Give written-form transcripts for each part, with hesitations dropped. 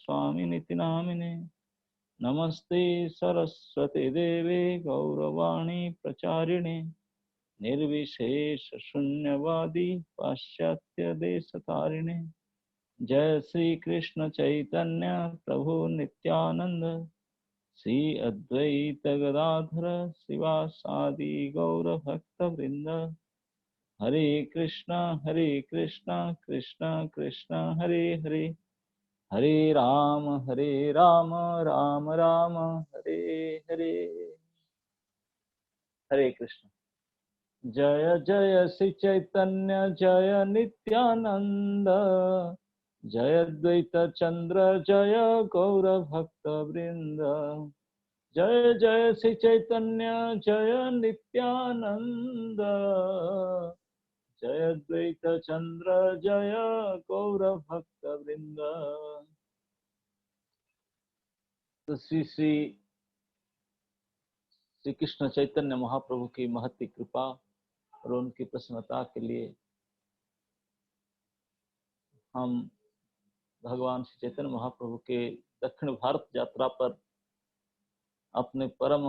स्वामिनिति नामिने। नमस्ते सरस्वती देवे गौरवाणी प्रचारिणे निर्विशेष शून्यवादी पाश्चात्य देशतारिणे। जय श्री कृष्ण चैतन्य प्रभु नित्यानंद श्री अद्वैत गदाधर शिवासादि गौर भक्त वृंद। हरे कृष्णा कृष्णा कृष्णा हरे हरे, हरे राम राम राम हरे हरे। हरे कृष्ण। जय जय श्री चैतन्य जय नित्यानंद जय द्वैत चंद्र जय गौर भक्त वृंद। जय जय श्री चैतन्य जय नित्यानंद जय द्वैत चंद्र जय गौर भक्त वृंद। तो श्री श्री श्री कृष्ण चैतन्य महाप्रभु की महती कृपा और उनकी प्रसन्नता के लिए हम भगवान श्री चैतन्य महाप्रभु के दक्षिण भारत यात्रा पर अपने परम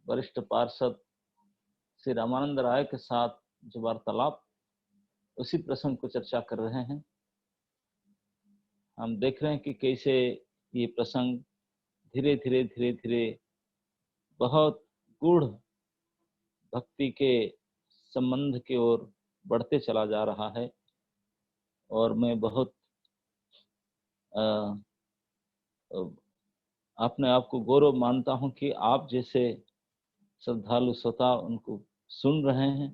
वरिष्ठ पार्षद श्री रामानंद राय के साथ जो वार्तालाप, उसी प्रसंग को चर्चा कर रहे हैं। हम देख रहे हैं कि कैसे ये प्रसंग धीरे धीरे बहुत गूढ़ भक्ति के संबंध की ओर बढ़ते चला जा रहा है। और मैं बहुत अपने आप को गौरव मानता हूं कि आप जैसे श्रद्धालु श्रोता उनको सुन रहे हैं,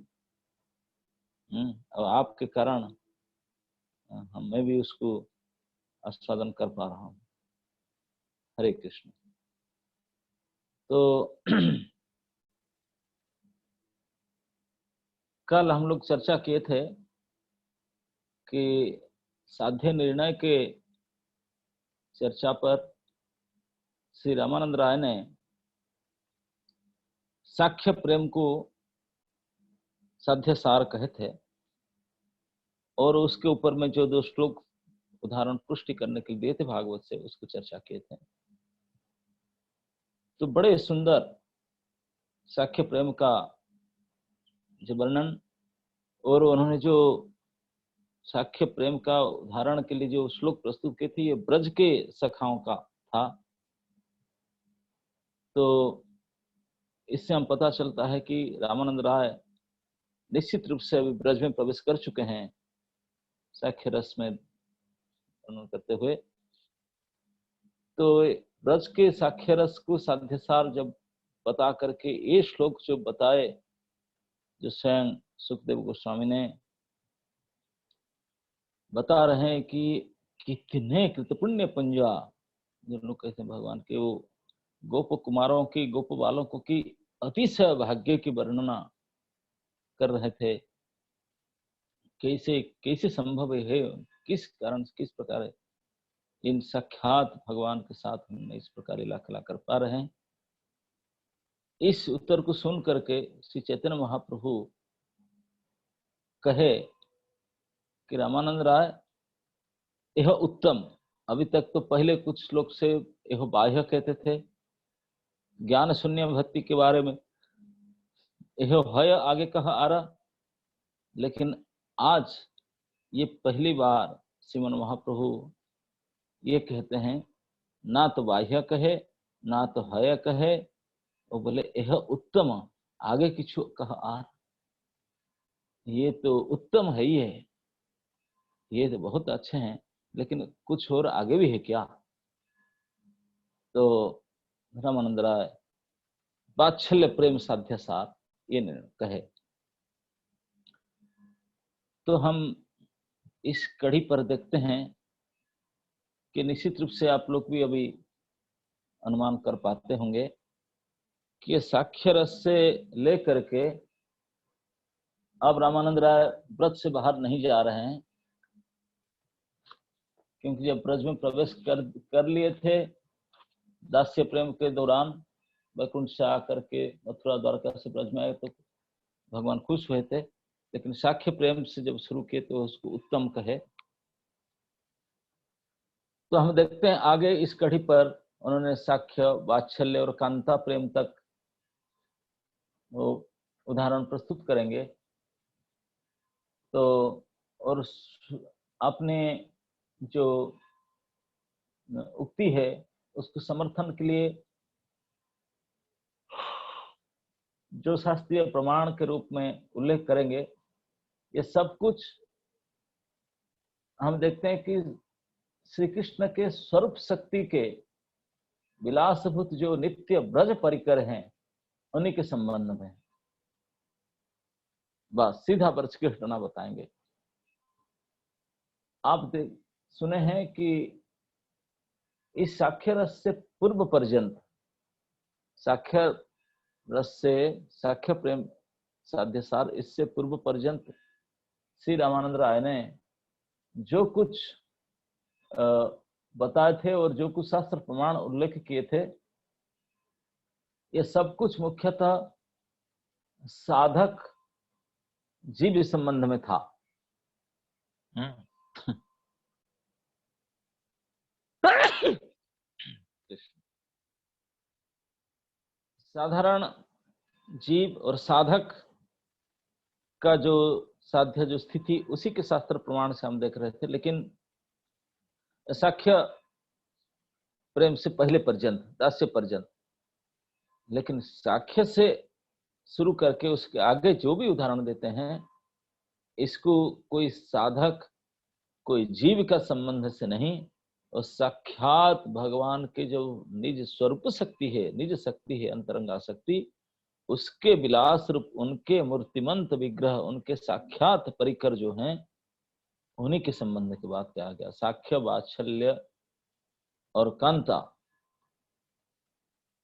और आपके कारण मैं भी उसको आस्वादन कर पा रहा हूं। हरे कृष्ण। तो कल हम लोग चर्चा किए थे कि साध्य निर्णय के चर्चा पर श्री रामानंद राय ने साख्य प्रेम को साध्य सार कहे थे, और उसके ऊपर में जो 2 श्लोक उदाहरण पुष्टि करने के लिए दिए थे भागवत से, उसको चर्चा किए थे। तो बड़े सुंदर साख्य प्रेम का जो वर्णन, और उन्होंने जो साख्य प्रेम का उदाहरण के लिए जो श्लोक प्रस्तुत किए थे, ये ब्रज के सखाओं का था। तो इससे हम पता चलता है कि रामानंद राय निश्चित रूप से अभी ब्रज में प्रवेश कर चुके हैं साख्य रस में वर्णन करते हुए। तो ब्रज के साख्य रस को साध्यसार जब बता करके ये श्लोक जो बताए, जो स्वयं सुखदेव गोस्वामी ने बता रहे हैं कि कितने कृतपुण्य पंजा, जो लोग कहते हैं भगवान के, वो गोप कुमारों की, गोप बालकों की अतिशय भाग्य की वर्णना कर रहे थे। कैसे कैसे संभव है, किस कारण, किस प्रकार इन साक्षात भगवान के साथ हम इस प्रकार लीला कला कर पा रहे हैं। इस उत्तर को सुन करके श्री चैतन्य महाप्रभु कहे कि रामानंद राय, यह उत्तम, अभी तक तो पहले कुछ श्लोक से यह बाह्य कहते थे, ज्ञान शून्य भक्ति के बारे में यह भय आगे कहा आ रहा, लेकिन आज ये पहली बार श्रीमन महाप्रभु ये कहते हैं, ना तो बाह्य कहे ना तो हय कहे, और बोले यह उत्तम, आगे किछु कहा आ, ये तो उत्तम है ही है, ये तो बहुत अच्छे हैं, लेकिन कुछ और आगे भी है क्या? तो रामानंद राय वात्सल्य प्रेम साध्य सार ये कहे। तो हम इस कड़ी पर देखते हैं कि निश्चित रूप से आप लोग भी अभी अनुमान कर पाते होंगे कि ये साख्य रस से लेकर के अब रामानंद राय ब्रज से बाहर नहीं जा रहे हैं, क्योंकि जब ब्रज में प्रवेश कर लिए थे दास्य प्रेम के दौरान, वैकुंठ से आकर के मथुरा द्वारका से ब्रज में आए तो भगवान खुश हुए थे, लेकिन साख्य प्रेम से जब शुरू किए तो उसको उत्तम कहे। तो हम देखते हैं आगे इस कड़ी पर उन्होंने साख्य, वात्सल्य और कांता प्रेम तक वो उदाहरण प्रस्तुत करेंगे। तो और अपने जो उक्ति है उसको समर्थन के लिए जो शास्त्रीय प्रमाण के रूप में उल्लेख करेंगे, ये सब कुछ हम देखते हैं कि श्री कृष्ण के स्वरूप शक्ति के विलासभूत जो नित्य ब्रज परिकर हैं उन्हीं के संबंध में बस सीधा ब्रज की घटना बताएंगे। आप सुने हैं कि इस साख्य रस से पूर्व पर्यंत, साख्य रस से साख्य प्रेम साध्यसार, इससे पूर्व पर्यंत श्री रामानंद राय ने जो कुछ बताए थे और जो कुछ शास्त्र प्रमाण उल्लेख किए थे, ये सब कुछ मुख्यतः साधक जीव संबंध में था। साधारण जीव और साधक का जो साध्य जो स्थिति, उसी के शास्त्र प्रमाण से हम देख रहे थे। लेकिन साख्य प्रेम से पहले पर्यंत, दास्य पर्यंत, लेकिन साख्य से शुरू करके उसके आगे जो भी उदाहरण देते हैं, इसको कोई साधक, कोई जीव का संबंध से नहीं, और साक्षात भगवान के जो निज स्वरूप शक्ति है, निज शक्ति है, अंतरंगा शक्ति, उसके विलास रूप, उनके मूर्तिमंत विग्रह, उनके साक्षात परिकर जो हैं, उन्हीं के संबंध की बात कहा गया। साख्य, वात्सल्य और कांता,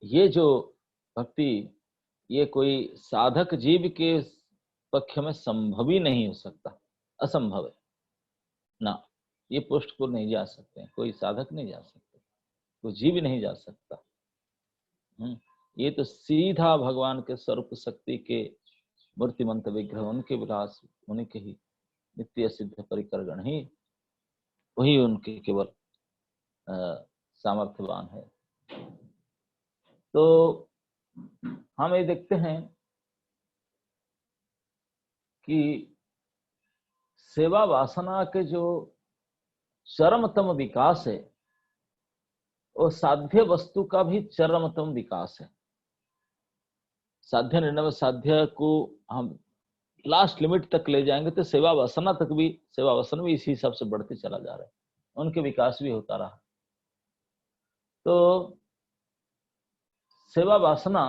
ये जो भक्ति, ये कोई साधक जीव के पक्ष में संभव ही नहीं हो सकता, असंभव है ना। ये पोस्ट को नहीं जा सकते, कोई साधक नहीं जा सकते, कोई जीव नहीं जा सकता। ये तो सीधा भगवान के स्वरूप शक्ति के मूर्तिमंत विग्रह, उनके विलास, उन्हीं के ही नित्य सिद्ध परिकरगण ही, वही उनके केवल सामर्थ्यवान है। तो हम ये देखते हैं कि सेवा वासना के जो चरमतम विकास है, वो साध्य वस्तु का भी चरमतम विकास है। साध्य निर्णय साध्य को हम लास्ट लिमिट तक ले जाएंगे तो सेवा वासना तक भी, सेवा वासना भी इसी हिसाब से बढ़ते चला जा रहा है, उनके विकास भी होता रहा। तो सेवा वासना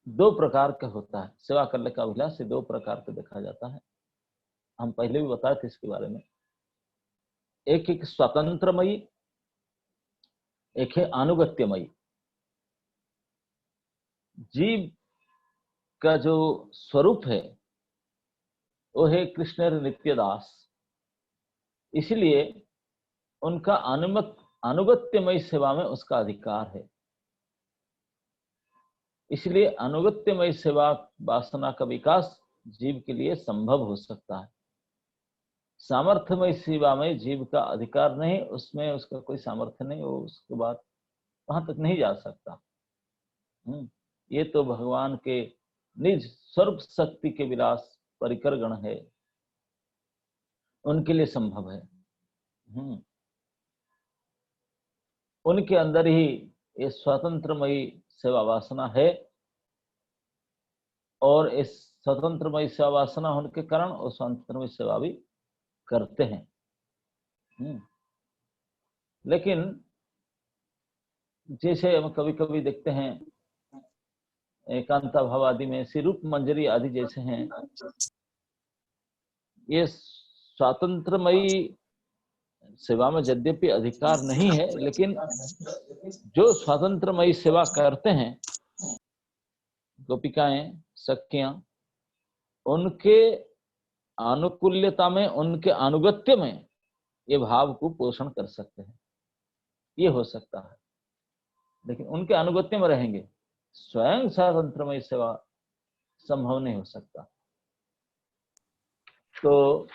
दो प्रकार का होता है, सेवा करने का अभिलाष दो प्रकार का देखा जाता है। हम पहले भी बताए थे इसके बारे में। एक एक स्वतंत्रमयी, एक है अनुगत्यमयी। जीव का जो स्वरूप है वो है कृष्ण नित्यदास, इसलिए उनका अनुगत्यमयी सेवा में उसका अधिकार है। इसलिए अनुगत्यमयी सेवा वासना का विकास जीव के लिए संभव हो सकता है। सामर्थ्यमय सेवा में जीव का अधिकार नहीं, उसमें उसका कोई सामर्थ्य नहीं, वो उसके बाद वहां तक नहीं जा सकता। ये तो भगवान के निज सर्व शक्ति के विलास परिकर गण है, उनके लिए संभव है। उनके अंदर ही ये स्वतंत्रमयी सेवा वासना है, और इस स्वतंत्रमयी सेवा वासना होने के कारण वो स्वतंत्रमयी सेवा भी करते हैं। लेकिन जैसे हम कभी कभी देखते हैं एकांता भाव आदि में, श्री रूप मंजरी आदि जैसे हैं, ये स्वातंत्रमयी सेवा में यद्यपि अधिकार नहीं है, लेकिन जो स्वातंत्रमयी सेवा करते हैं गोपिकाएं, सखियां, उनके अनुकूल्यता में, उनके अनुगत्य में ये भाव को पोषण कर सकते हैं, ये हो सकता है। लेकिन उनके अनुगत्य में रहेंगे, स्वयं स्वतंत्रमयी सेवा संभव नहीं हो सकता। तो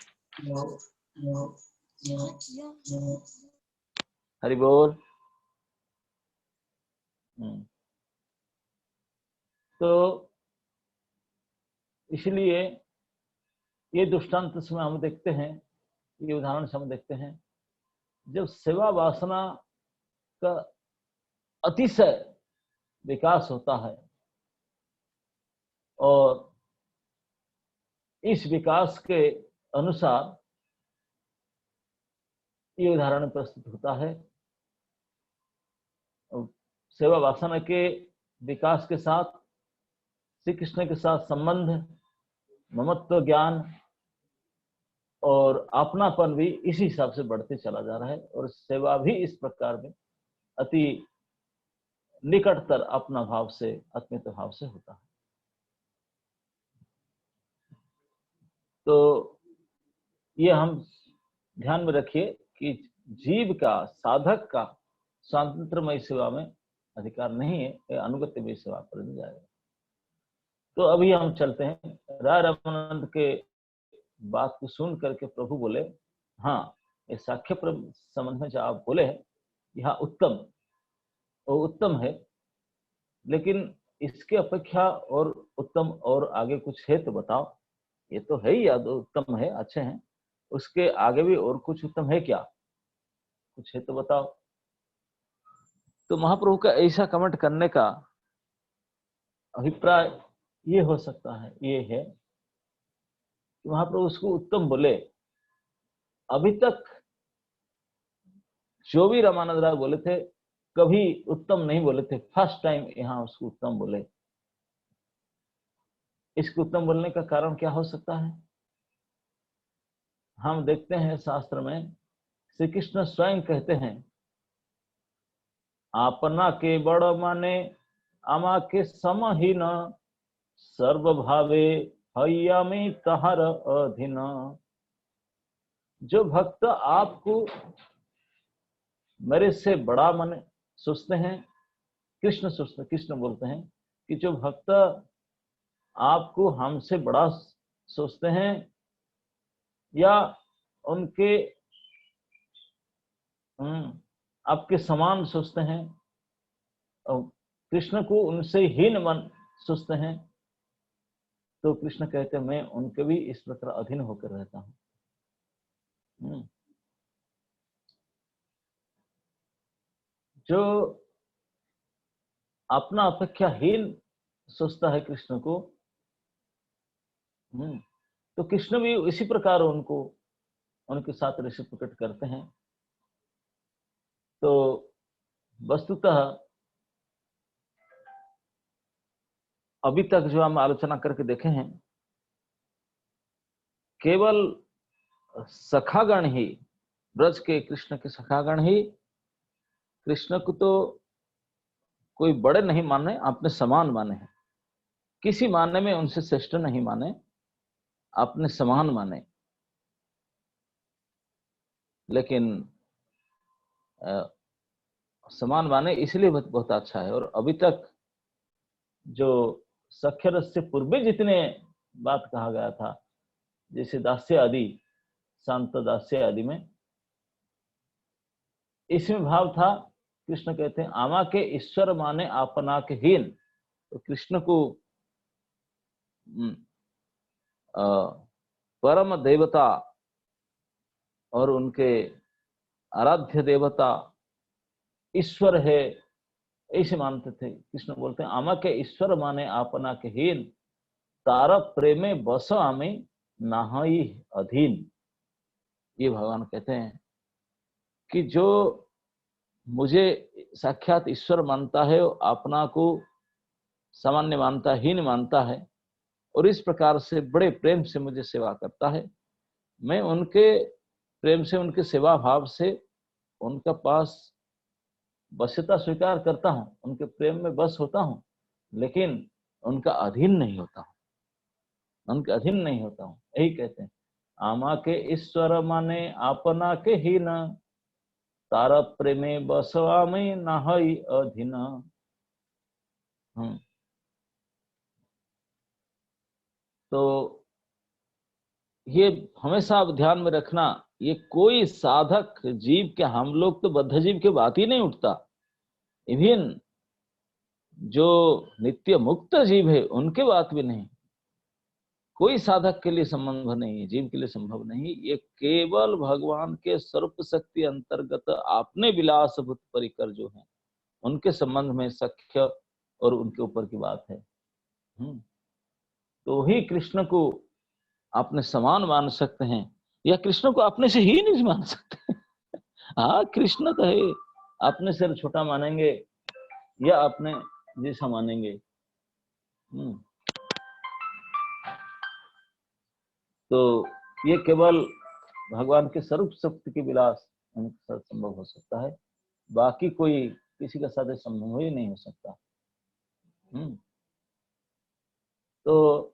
हरि बोल। तो इसलिए ये दृष्टांत से हम देखते हैं, ये उदाहरण से हम देखते हैं, जब सेवा वासना का अतिशय विकास होता है और इस विकास के अनुसार ये उदाहरण प्रस्तुत होता है। सेवा वासना के विकास के साथ श्री कृष्ण के साथ संबंध, ममत्व ज्ञान और अपनापन भी इसी हिसाब से बढ़ते चला जा रहा है और सेवा भी इस प्रकार में अति निकटतर अपना भाव से, आत्मीयत भाव से होता है। तो ये हम ध्यान में रखिए कि जीव का, साधक का स्वातंत्रमय सेवा में अधिकार नहीं है, अनुगत्यमय सेवा पर नहीं जाएगा। तो अभी हम चलते हैं। राय रामानंद के बात को सुन करके प्रभु बोले, हाँ, ये साख्य संबंध में जो आप बोले हैं यहाँ उत्तम, वो उत्तम है, लेकिन इसके अपेक्षा और उत्तम और आगे कुछ है तो बताओ। ये तो है ही, याद उत्तम है, अच्छे हैं, उसके आगे भी और कुछ उत्तम है क्या? कुछ है तो बताओ। तो महाप्रभु का ऐसा कमेंट करने का अभिप्राय ये हो सकता है, ये है कि महाप्रभु उसको उत्तम बोले। अभी तक जो भी रामानंद राय बोले थे कभी उत्तम नहीं बोले थे, फर्स्ट टाइम यहाँ उसको उत्तम बोले। इसको उत्तम बोलने का कारण क्या हो सकता है? हम देखते हैं शास्त्र में श्री कृष्ण स्वयं कहते हैं, आपना के बड़ माने आमा के समहीन, सर्वभावे हय्यामी तहर अधीन। जो भक्त आपको मेरे से बड़ा माने सोचते हैं, कृष्ण बोलते हैं कि जो भक्त आपको हमसे बड़ा सोचते हैं या उनके आपके समान सोचते हैं, और कृष्ण को उनसे हीन मन सोचते हैं, तो कृष्ण कहते हैं मैं उनके भी इस प्रकार अधीन होकर रहता हूं। जो अपना अपेक्षाहीन सोचता है कृष्ण को, तो कृष्ण भी इसी प्रकार उनको, उनके साथ रेसिप्रोकेट करते हैं। तो वस्तुतः अभी तक जो हम आलोचना करके देखे हैं, केवल सखागण ही, ब्रज के कृष्ण के सखागण ही कृष्ण को तो कोई बड़े नहीं माने, अपने समान माने हैं। किसी मानने में उनसे श्रेष्ठ नहीं माने, अपने समान माने। लेकिन समान माने इसलिए बहुत अच्छा है। और अभी तक जो सख्य रस से पूर्व जितने बात कहा गया था, जैसे दास्य आदि, शांत दास्य आदि में, इसमें भाव था, कृष्ण कहते हैं आमा के ईश्वर माने आपना के हीन। तो कृष्ण को परम देवता और उनके आराध्य देवता ईश्वर है ऐसे मानते थे। कृष्ण बोलते हैं आमा के ईश्वर माने आपना के हीन, तारा प्रेमे बस आमे नाहई अधीन। ये भगवान कहते हैं कि जो मुझे साक्षात ईश्वर मानता है, अपना को सामान्य मानता है, हीन मानता है, और इस प्रकार से बड़े प्रेम से मुझे सेवा करता है, मैं उनके प्रेम से, उनके सेवा भाव से उनका पास बस्यता स्वीकार करता हूं, उनके प्रेम में बस होता हूं, लेकिन उनका अधीन नहीं होता हूं, उनके अधीन नहीं होता हूं। यही कहते हैं आमा के ईश्वर माने आपना के हीन, तारा प्रेमे बसवा में नाहई अधीन। तो ये हमेशा आप ध्यान में रखना ये कोई साधक जीव के, हम लोग तो बद्ध जीव के बात ही नहीं उठता, इवन जो नित्य मुक्त जीव है उनके बात भी नहीं। कोई साधक के लिए संभव नहीं, जीव के लिए संभव नहीं। ये केवल भगवान के सर्व शक्ति अंतर्गत आपने विलास भूत परिकर जो है उनके संबंध में सख्य और उनके ऊपर की बात है। तो ही कृष्ण को आपने समान मान सकते हैं, या कृष्ण को अपने से ही नहीं मान सकते। हाँ, कृष्ण तो है, अपने से छोटा मानेंगे या अपने जैसा मानेंगे। तो ये केवल भगवान के स्वरूप शक्ति के विलास उनके साथ संभव हो सकता है, बाकी कोई किसी के साथ संभव ही नहीं हो सकता। तो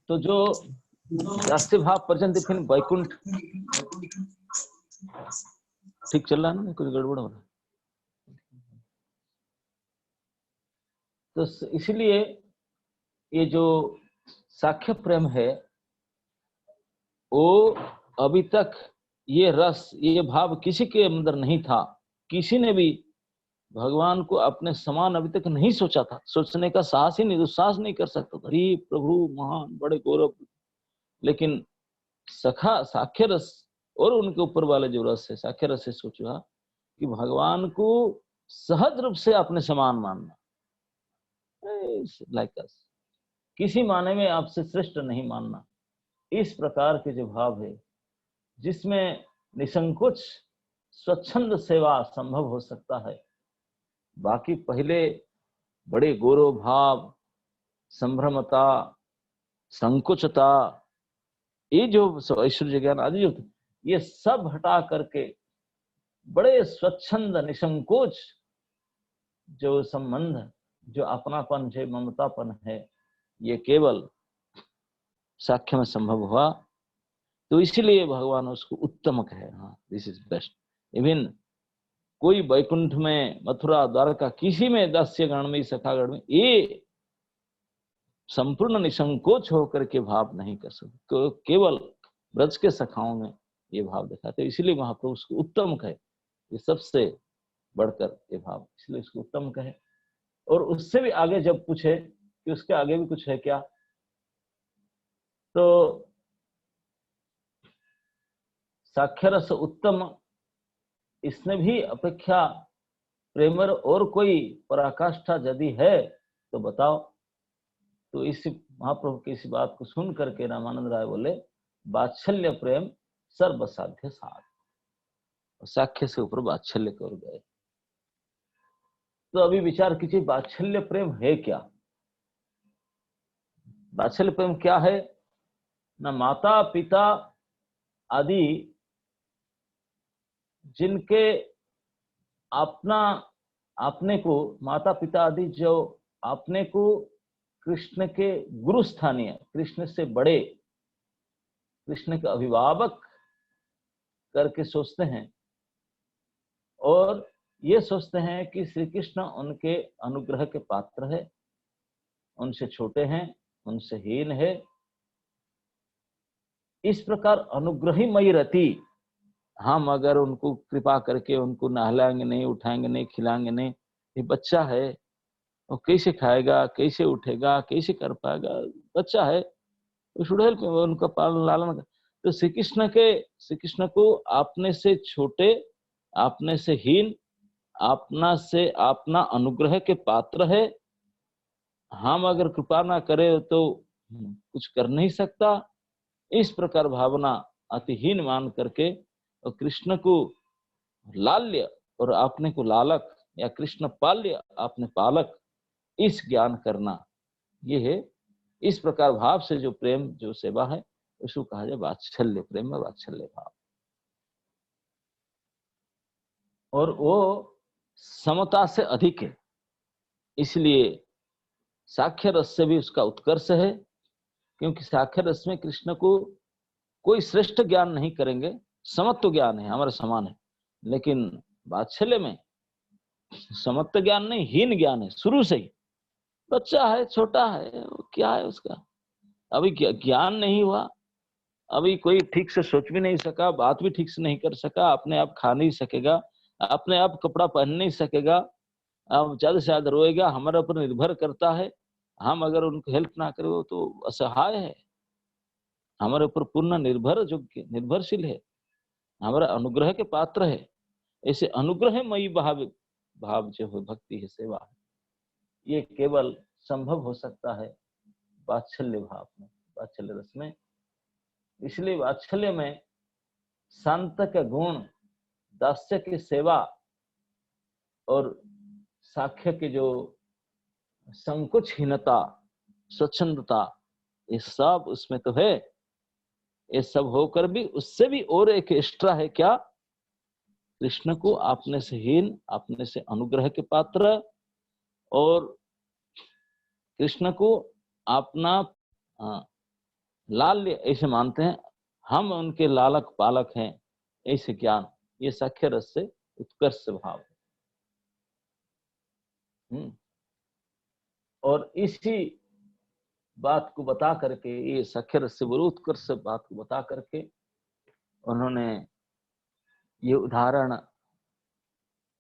तो जो राष्ट्रीय भाव पर्यंत फिर वैकुंठ ठीक चल रहा है ना, कुछ गड़बड़ हो रहा है। तो इसलिए ये जो साख्य प्रेम है वो अभी तक ये रस, ये भाव किसी के अंदर नहीं था। किसी ने भी भगवान को अपने समान अभी तक नहीं सोचा था, सोचने का साहस ही नहीं, दुस्साहस नहीं कर सकता था। अरे प्रभु महान, बड़े गौरव। लेकिन सखा साख्य रस और उनके ऊपर वाले जो रस है साख्य रस से सोचा कि भगवान को सहज रूप से अपने समान मानना, लाइक अस, किसी माने में आपसे श्रेष्ठ नहीं मानना। इस प्रकार के जो भाव है जिसमें निसंकोच स्वच्छंद सेवा संभव हो सकता है। बाकी पहले बड़े गौरव भाव, संभ्रमता, संकुचता, ये जो ऐश्वर्य ज्ञान आदि जो ये सब हटा करके बड़े स्वच्छंद निसंकोच जो संबंध, जो अपनापन, जो ममतापन है, ये केवल साख्य में संभव हुआ। तो इसीलिए भगवान उसको उत्तम कहे। हाँ, दिस इज बेस्ट। इवन कोई वैकुंठ में, मथुरा, द्वारका, किसी में, दास्य गण में, सखागण में ये संपूर्ण निसंकोच होकर के भाव नहीं कर सकते। तो केवल ब्रज के सखाओं में ये भाव दिखाते, इसीलिए महाप्रभु उसको उत्तम कहे। ये सबसे बढ़कर ये भाव, इसलिए उसको उत्तम कहे। और उससे भी आगे जब पूछे कि उसके आगे भी कुछ है क्या, तो साख्यरस उत्तम, इसने भी अपेक्षा प्रेमर और कोई पराकाष्ठा यदि है तो बताओ। तो इस महाप्रभु की इस बात को सुन करके रामानंद राय बोले, वात्सल्य प्रेम सर्वसाध्य साध। साख्य से ऊपर वात्सल्य कर गए। तो अभी विचार कीजिए, वात्सल्य प्रेम है क्या? वात्सल्य प्रेम क्या है? ना माता पिता आदि जिनके अपने को, माता पिता आदि जो अपने को कृष्ण के गुरु स्थानीय, कृष्ण से बड़े, कृष्ण के अभिभावक करके सोचते हैं और ये सोचते हैं कि श्री कृष्ण उनके अनुग्रह के पात्र है, उनसे छोटे हैं, उनसे हीन है। इस प्रकार अनुग्रहीमयी रति हम अगर उनको कृपा करके उनको नहलाएंगे नहीं, उठाएंगे नहीं, खिलाएंगे नहीं, ये बच्चा है, वो कैसे खाएगा, कैसे उठेगा, कैसे कर पाएगा? बच्चा है, उस उड़ेल पे उनका पालन लालन। तो श्री कृष्ण को आपने से छोटे, आपने से हीन, अपना अनुग्रह के पात्र है। हम अगर कृपा ना करें तो कुछ कर नहीं सकता। इस प्रकार भावना अतिहीन मान करके और कृष्ण को लाल्य और आपने को लालक, या कृष्ण पाल्य आपने पालक, इस ज्ञान करना, ये है। इस प्रकार भाव से जो प्रेम, जो सेवा है, उसको कहा जाए वात्सल्य प्रेम में वात्सल्य भाव। और वो समता से अधिक है, इसलिए साख्य रस से भी उसका उत्कर्ष है। क्योंकि साख्य रस में कृष्ण को कोई श्रेष्ठ ज्ञान नहीं करेंगे, समत्व ज्ञान है, हमारे समान है। लेकिन वात्सल्य में समत्व ज्ञान नहीं, हीन ज्ञान है शुरू से ही। बच्चा है, छोटा है, क्या है उसका, अभी ज्ञान नहीं हुआ, अभी कोई ठीक से सोच भी नहीं सका, बात भी ठीक से नहीं कर सका, अपने आप खा नहीं सकेगा, अपने आप कपड़ा पहन नहीं सकेगा, अब ज्यादा से ज्यादा रोएगा, हमारे ऊपर निर्भर करता है। हम अगर उनको हेल्प ना करें वो तो असहाय है, हमारे ऊपर पूर्ण निर्भर जो निर्भरशील है, हमारा अनुग्रह के पात्र है। ऐसे अनुग्रहमयी भाव भाव जो है भक्ति है, सेवा है, ये केवल संभव हो सकता है वात्सल्य भाव में, वात्सल्य रस में। इसलिए वात्सल्य में शांत का गुण, दास्य की सेवा और साख्य की जो संकुचहीनता, स्वच्छंदता, ये सब उसमें तो है। ये सब होकर भी उससे भी और एक एक्स्ट्रा है, क्या? कृष्ण को आपने से हीन, आपने से अनुग्रह के पात्र, और कृष्ण को अपना लाल्य ऐसे मानते हैं, हम उनके लालक पालक हैं, ऐसे ज्ञान, ये साख्य रस से उत्कर्ष भाव है। और इसी बात को बता करके, ये साख्य रस से उत्कर्ष बात को बता करके उन्होंने ये उदाहरण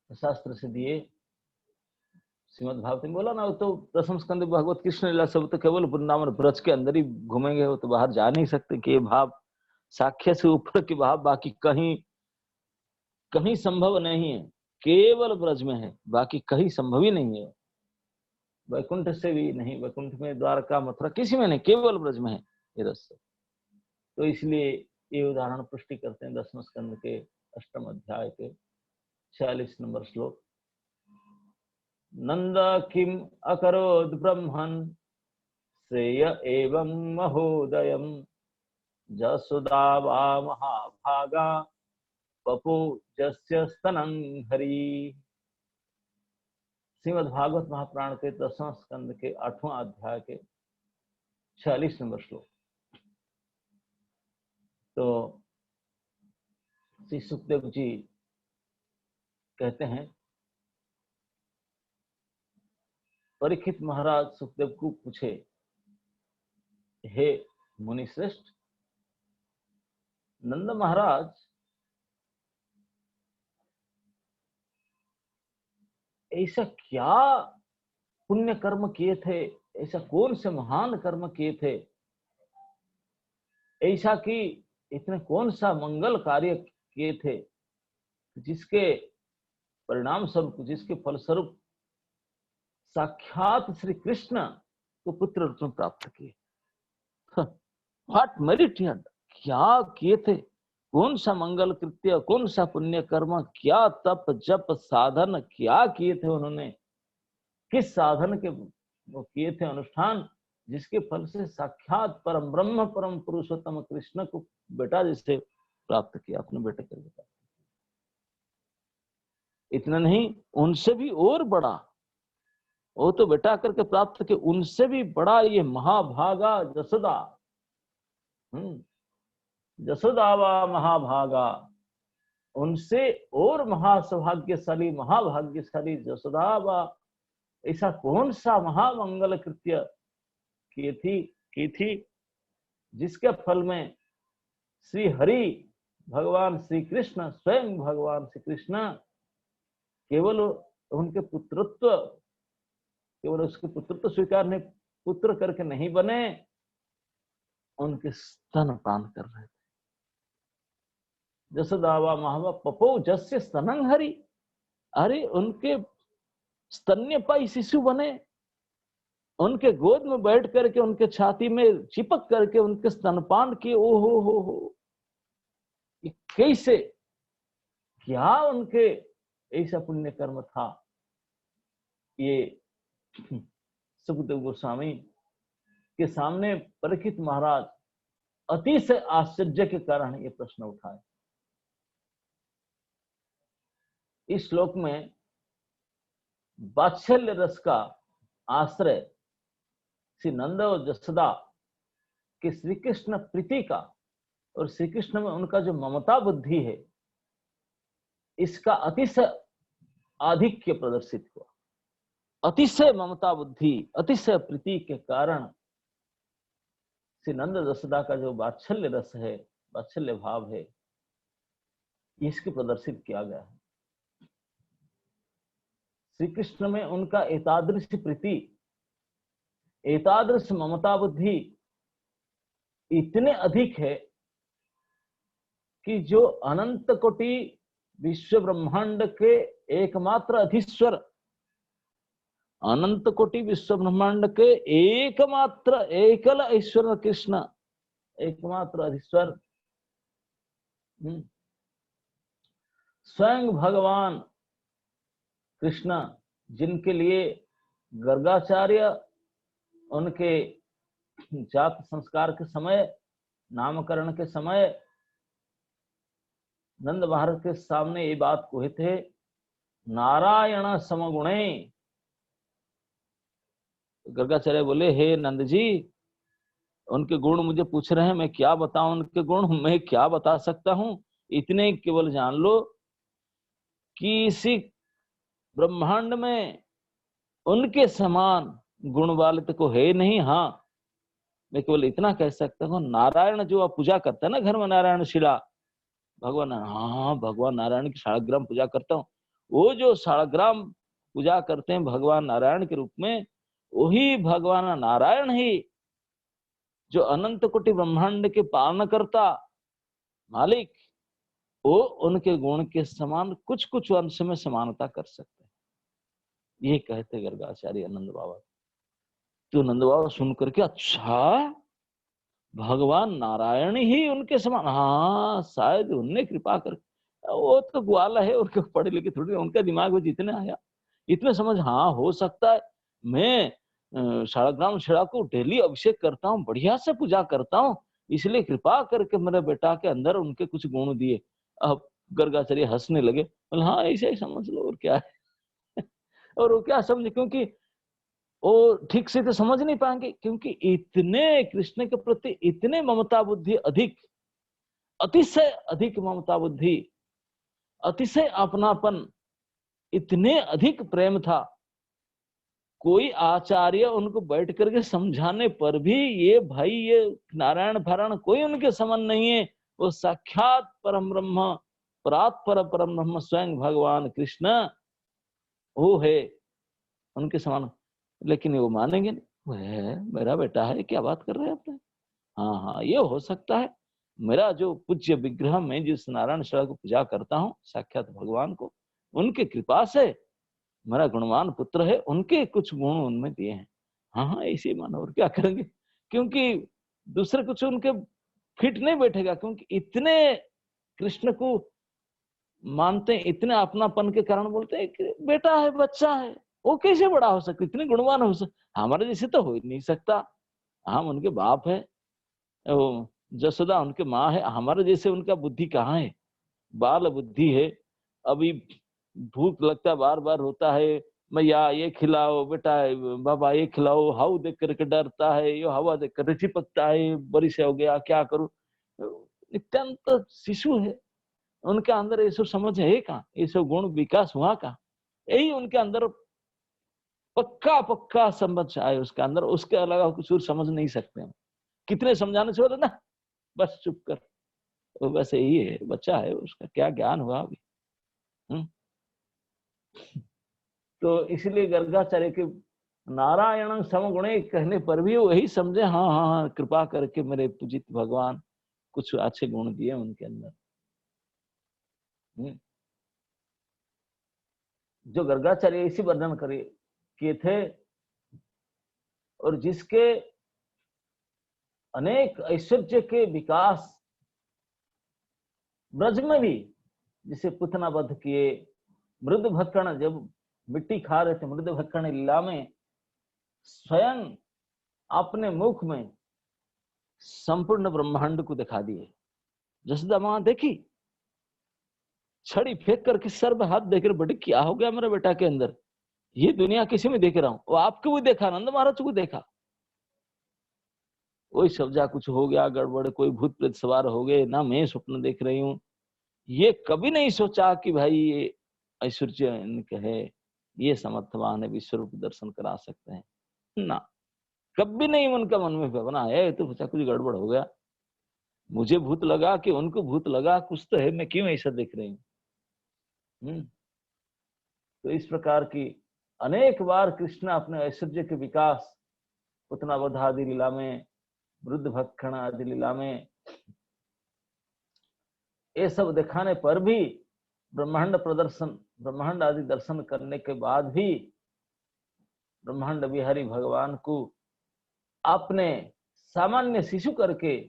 शास्त्र से दिए। श्रीमद् भागवत में बोला ना, तो दसम स्कंद भगवत कृष्ण लीला सब तो केवल वृंदावन ब्रज के अंदर ही घूमेंगे, वो तो बाहर जा नहीं सकते कि ये भाव साख्य से ऊपर के भाव बाकी कहीं कहीं संभव नहीं है, केवल ब्रज में है, बाकी कहीं संभव ही नहीं है, वैकुंठ से भी नहीं, वैकुंठ में, द्वारका, मथुरा, किसी में नहीं, केवल ब्रज में है ये रस। तो इसलिए ये उदाहरण पुष्टि करते हैं दसम स्कंद के अष्टम अध्याय के 46 नंबर श्लोक। नंद किम अकरोद ब्रह्मन् श्रेय एवं महोदयम् जसुदा वा महाभागा पपु जस्य स्तनं हरि। श्रीमद् भागवत महापुराण के 10वां स्कंद के 8वां अध्याय के 46 नंबर श्लोक। तो श्री सुखदेव जी कहते हैं, परीक्षित महाराज सुखदेव को पूछे, हे मुनि श्रेष्ठ, नंद महाराज ऐसा क्या पुण्य कर्म किए थे, ऐसा कौन से महान कर्म किए थे, ऐसा कि इतने कौन सा मंगल कार्य किए थे, जिसके परिणाम स्वरूप, जिसके फलस्वरूप साक्षात श्री कृष्ण को पुत्र रूप में प्राप्त किए। व्हाट मेरिट, क्या किए थे, कौन सा मंगल कृत्य, कौन सा पुण्य कर्म, क्या तप जप साधन क्या किए थे उन्होंने, किस साधन के वो किए थे अनुष्ठान, जिसके फल से साक्षात परम ब्रह्म परम पुरुषोत्तम कृष्ण को बेटा जैसे प्राप्त किया, अपने बेटे के बेटा। इतना नहीं, उनसे भी और बड़ा, वो तो बेटा करके प्राप्त किया, उनसे भी बड़ा ये महाभागा जसोदा, जसोदावा महाभागा, उनसे और महासौभाग्यशाली, महाभाग्यशाली जसोदावा, ऐसा कौन सा महामंगल कृत्य की थी जिसके फल में श्री हरि भगवान श्री कृष्ण, स्वयं भगवान श्री कृष्ण केवल उनके पुत्रत्व, केवल उसके पुत्रत्व स्वीकार नहीं, पुत्र करके नहीं बने, उनके स्तन पान कर रहे थे। जसोदावा महावा पपो जस्य स्तनं हरि, अरे उनके स्तन्यपायी शिशु बने, उनके गोद में बैठ करके, उनके छाती में चिपक करके उनके स्तनपान किए। ओ हो, ये कैसे, क्या उनके ऐसा पुण्य कर्म था। ये सुखदेव गोस्वामी के सामने परीक्षित महाराज अति से आश्चर्य के कारण ये प्रश्न उठाए। इस श्लोक में वात्सल्य रस का आश्रय श्री नंद और जसोदा के श्री कृष्ण प्रीति का और श्री कृष्ण में उनका जो ममता बुद्धि है, इसका अतिशय आधिक्य प्रदर्शित हुआ। अतिशय ममता बुद्धि, अतिशय प्रीति के कारण श्री नंद जसोदा का जो वात्सल्य रस है, वात्सल्य भाव है, इसको प्रदर्शित किया गया है। श्री कृष्ण में उनका एतादृश प्रीति, एतादृश ममता बुद्धि इतने अधिक है कि जो अनंत कोटि विश्व ब्रह्मांड के एकमात्र अधीश्वर, अनंत कोटि विश्व ब्रह्मांड के एकमात्र एकल ईश्वर कृष्ण, एकमात्र अधीश्वर, स्वयं भगवान कृष्ण, जिनके लिए गर्गाचार्य उनके जात संस्कार के समय, नामकरण के समय नंद महाराज के सामने ये बात कहे थे, नारायण समगुणे। गर्गाचार्य बोले, हे नंद जी, उनके गुण मुझे पूछ रहे हैं, मैं क्या बताऊं उनके गुण, मैं क्या बता सकता हूं, इतने केवल जान लो कि इसी ब्रह्मांड में उनके समान गुण वाले तो को है नहीं। हाँ, मैं केवल इतना कह सकता हूँ, नारायण जो आप पूजा करते हैं ना घर में, नारायण शिला, भगवान, हाँ भगवान नारायण की शालग्राम पूजा करता हूँ, वो जो शालग्राम पूजा करते हैं भगवान नारायण के रूप में, वही भगवान नारायण ही जो अनंत कोटि ब्रह्मांड के पालन करता मालिक, वो उनके गुण के समान कुछ कुछ अंश में समानता कर सकते हैं, ये कहते गर्गाचार्य नंद बाबा। तो नंद बाबा सुन करके, अच्छा भगवान नारायण ही उनके समान, हाँ शायद उनने कृपा कर, वो तो ग्वाला है, उनके पढ़े लिखे थोड़ी, उनका दिमाग में जितने आया इतने समझ, हाँ हो सकता है, मैं शालग्राम शिला को डेली अभिषेक करता हूँ, बढ़िया से पूजा करता हूँ, इसलिए कृपा करके मेरे बेटा के अंदर उनके कुछ गुण दिए। अब गर्गाचार्य हंसने लगे, बोले हाँ ऐसे ही समझ लो, और क्या है। और वो क्या समझे, क्योंकि वो ठीक से तो समझ नहीं पाएंगे, क्योंकि इतने कृष्ण के प्रति इतने ममता बुद्धि अधिक, अतिशय अधिक ममता बुद्धि, अतिशय अपनापन, इतने अधिक प्रेम था, कोई आचार्य उनको बैठ करके समझाने पर भी ये भाई ये नारायण फारायण कोई उनके समान नहीं है, वो साक्षात परम ब्रह्म, परात्पर परम ब्रह्म स्वयं भगवान कृष्ण वो है उनके समान। लेकिन वो मानेंगे नहीं, वह मेरा बेटा है, क्या बात कर रहे हैं अपने, हाँ हाँ ये हो सकता है, मेरा जो पूज्य विग्रह में जिस नारायण शिला को पूजा करता हूँ, साक्षात भगवान को, उनके कृपा से मेरा गुणवान पुत्र है, उनके कुछ गुण उनमें दिए हैं। हाँ हाँ ऐसे मानो, और क्या करेंगे, क्योंकि दूसरे कुछ उनके फिट नहीं बैठेगा, क्योंकि इतने कृष्ण को मानते हैं, इतने अपनापन के कारण बोलते हैं कि बेटा है, बच्चा है, वो कैसे बड़ा हो सकता, इतने गुणवान हो सकता, हमारे जैसे तो हो ही नहीं सकता, हम उनके बाप है, जसोदा उनके माँ है, हमारे जैसे उनका बुद्धि कहाँ है, बाल बुद्धि है, अभी भूख लगता है बार बार होता है, मैया ये खिलाओ, बेटा बाबा ये खिलाओ, हाउ देख करके डरता है, ये हवा देख कर चिपकता है, बड़ी से हो गया क्या करूं, नित्यानंद शिशु है, उनके अंदर ये सब समझ है कहाँ, ये सब गुण विकास हुआ कहाँ, यही उनके अंदर पक्का पक्का समझ आए उसके अंदर, उसके अलावा कुछ और समझ नहीं सकते हम, कितने समझाने से होता ना, बस चुप कर, वो बस यही है, बच्चा है, उसका क्या ज्ञान हुआ अभी। तो इसलिए गर्गाचार्य के नारायण समगुणे कहने पर भी वही समझे, हाँ हाँ हाँ कृपा करके मेरे पूजित भगवान कुछ अच्छे गुण दिए उनके अंदर। जो गर्गाचार्य इसी वर्णन करे किए थे, और जिसके अनेक ऐश्वर्य के विकास ब्रज में भी, जिसे पुतना बध किए, मृद भक्षण, जब मिट्टी खा रहे थे मृद भक्षण लीला में स्वयं अपने मुख में संपूर्ण ब्रह्मांड को दिखा दिए। जसोदा मां देखी, छड़ी फेंक करके सर में हाथ देकर, बड़े क्या हो गया मेरे बेटा के अंदर, ये दुनिया किसी में देख रहा हूं, वो आपको भी देखा, नंद महाराज को देखा, वही समझा कुछ हो गया गड़बड़, कोई भूत प्रेत सवार हो गए ना, मैं स्वप्न देख रही हूँ, ये कभी नहीं सोचा कि भाई ये ऐश्वर्य इनके है, ये समर्थवान है, विश्व रूप दर्शन करा सकते हैं ना। कभी नहीं उनका मन में भावना है तो कुछ गड़बड़ हो गया, मुझे भूत लगा कि उनको भूत लगा, कुछ तो है, मैं क्यों ऐसा देख रही हूँ। तो इस प्रकार की अनेक बार कृष्ण अपने ऐश्वर्य के विकास, पुतनावध आदि लीला में, वृद्ध भक्षण आदि लीला में, ये सब दिखाने पर भी, ब्रह्मांड प्रदर्शन, ब्रह्मांड आदि दर्शन करने के बाद भी ब्रह्मांड बिहारी भगवान को आपने सामान्य शिशु करके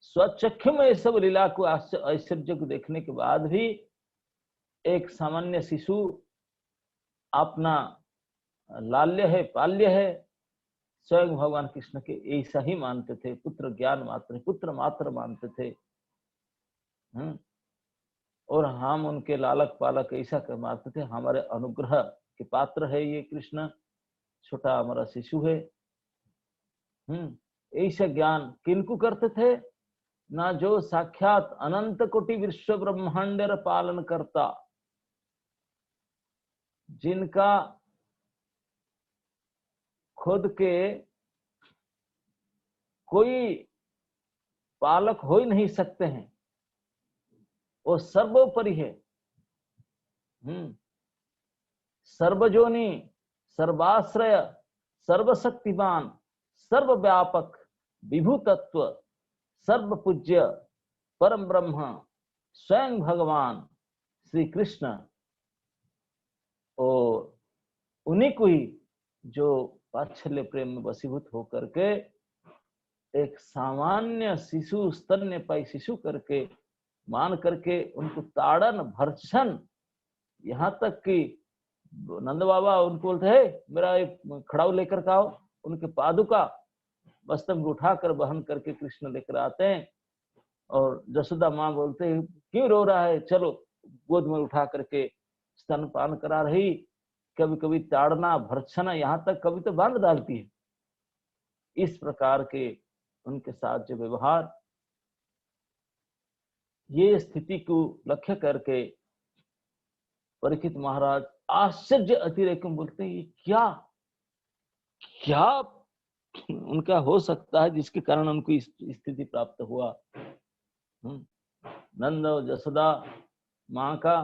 स्वचक्षु में ये सब लीला को, ऐश्वर्य को देखने के बाद भी एक सामान्य शिशु अपना लाल्य है, पाल्य है, स्वयं भगवान कृष्ण के ऐसा ही मानते थे, पुत्र ज्ञान मात्र, पुत्र मात्र मानते थे। और हम उनके लालक पालक ऐसा कर मानते थे, हमारे अनुग्रह के पात्र है ये कृष्ण, छोटा हमारा शिशु है। ऐसा ज्ञान किनको करते थे? ना जो साक्षात अनंत कोटि विश्व ब्रह्मांड पालन करता, जिनका खुद के कोई पालक हो ही नहीं सकते हैं, वो सर्वोपरि है, सर्वजोनि, सर्वाश्रय, सर्वशक्तिमान, सर्वव्यापक, विभू तत्व, सर्व पूज्य परम ब्रह्म स्वयं भगवान श्री कृष्ण, और उन्हीं को ही जो वात्सल्य प्रेम में वशीभूत होकर के एक सामान्य शिशु, स्तन्यपायी शिशु करके मान करके उनको ताड़न भर्त्सन, यहाँ तक कि नंद बाबा उनको बोलते है मेरा एक खड़ाऊ लेकर का आओ, उनके पादुका वस्त्र में उठाकर वहन करके कृष्ण लेकर आते हैं, और जसोदा माँ बोलते हैं क्यों रो रहा है, चलो गोद में उठा करके स्तनपान करा रही, कभी कभी ताड़ना भर्त्सना, यहाँ तक कभी तो बांध डालती है। इस प्रकार के उनके साथ जो व्यवहार, ये स्थिति को लक्ष्य करके परीक्षित महाराज आश्चर्य अतिरेक में बोलते हैं ये क्या क्या उनका हो सकता है जिसके कारण उनको इस स्थिति प्राप्त हुआ। नंद और जसोदा माँ का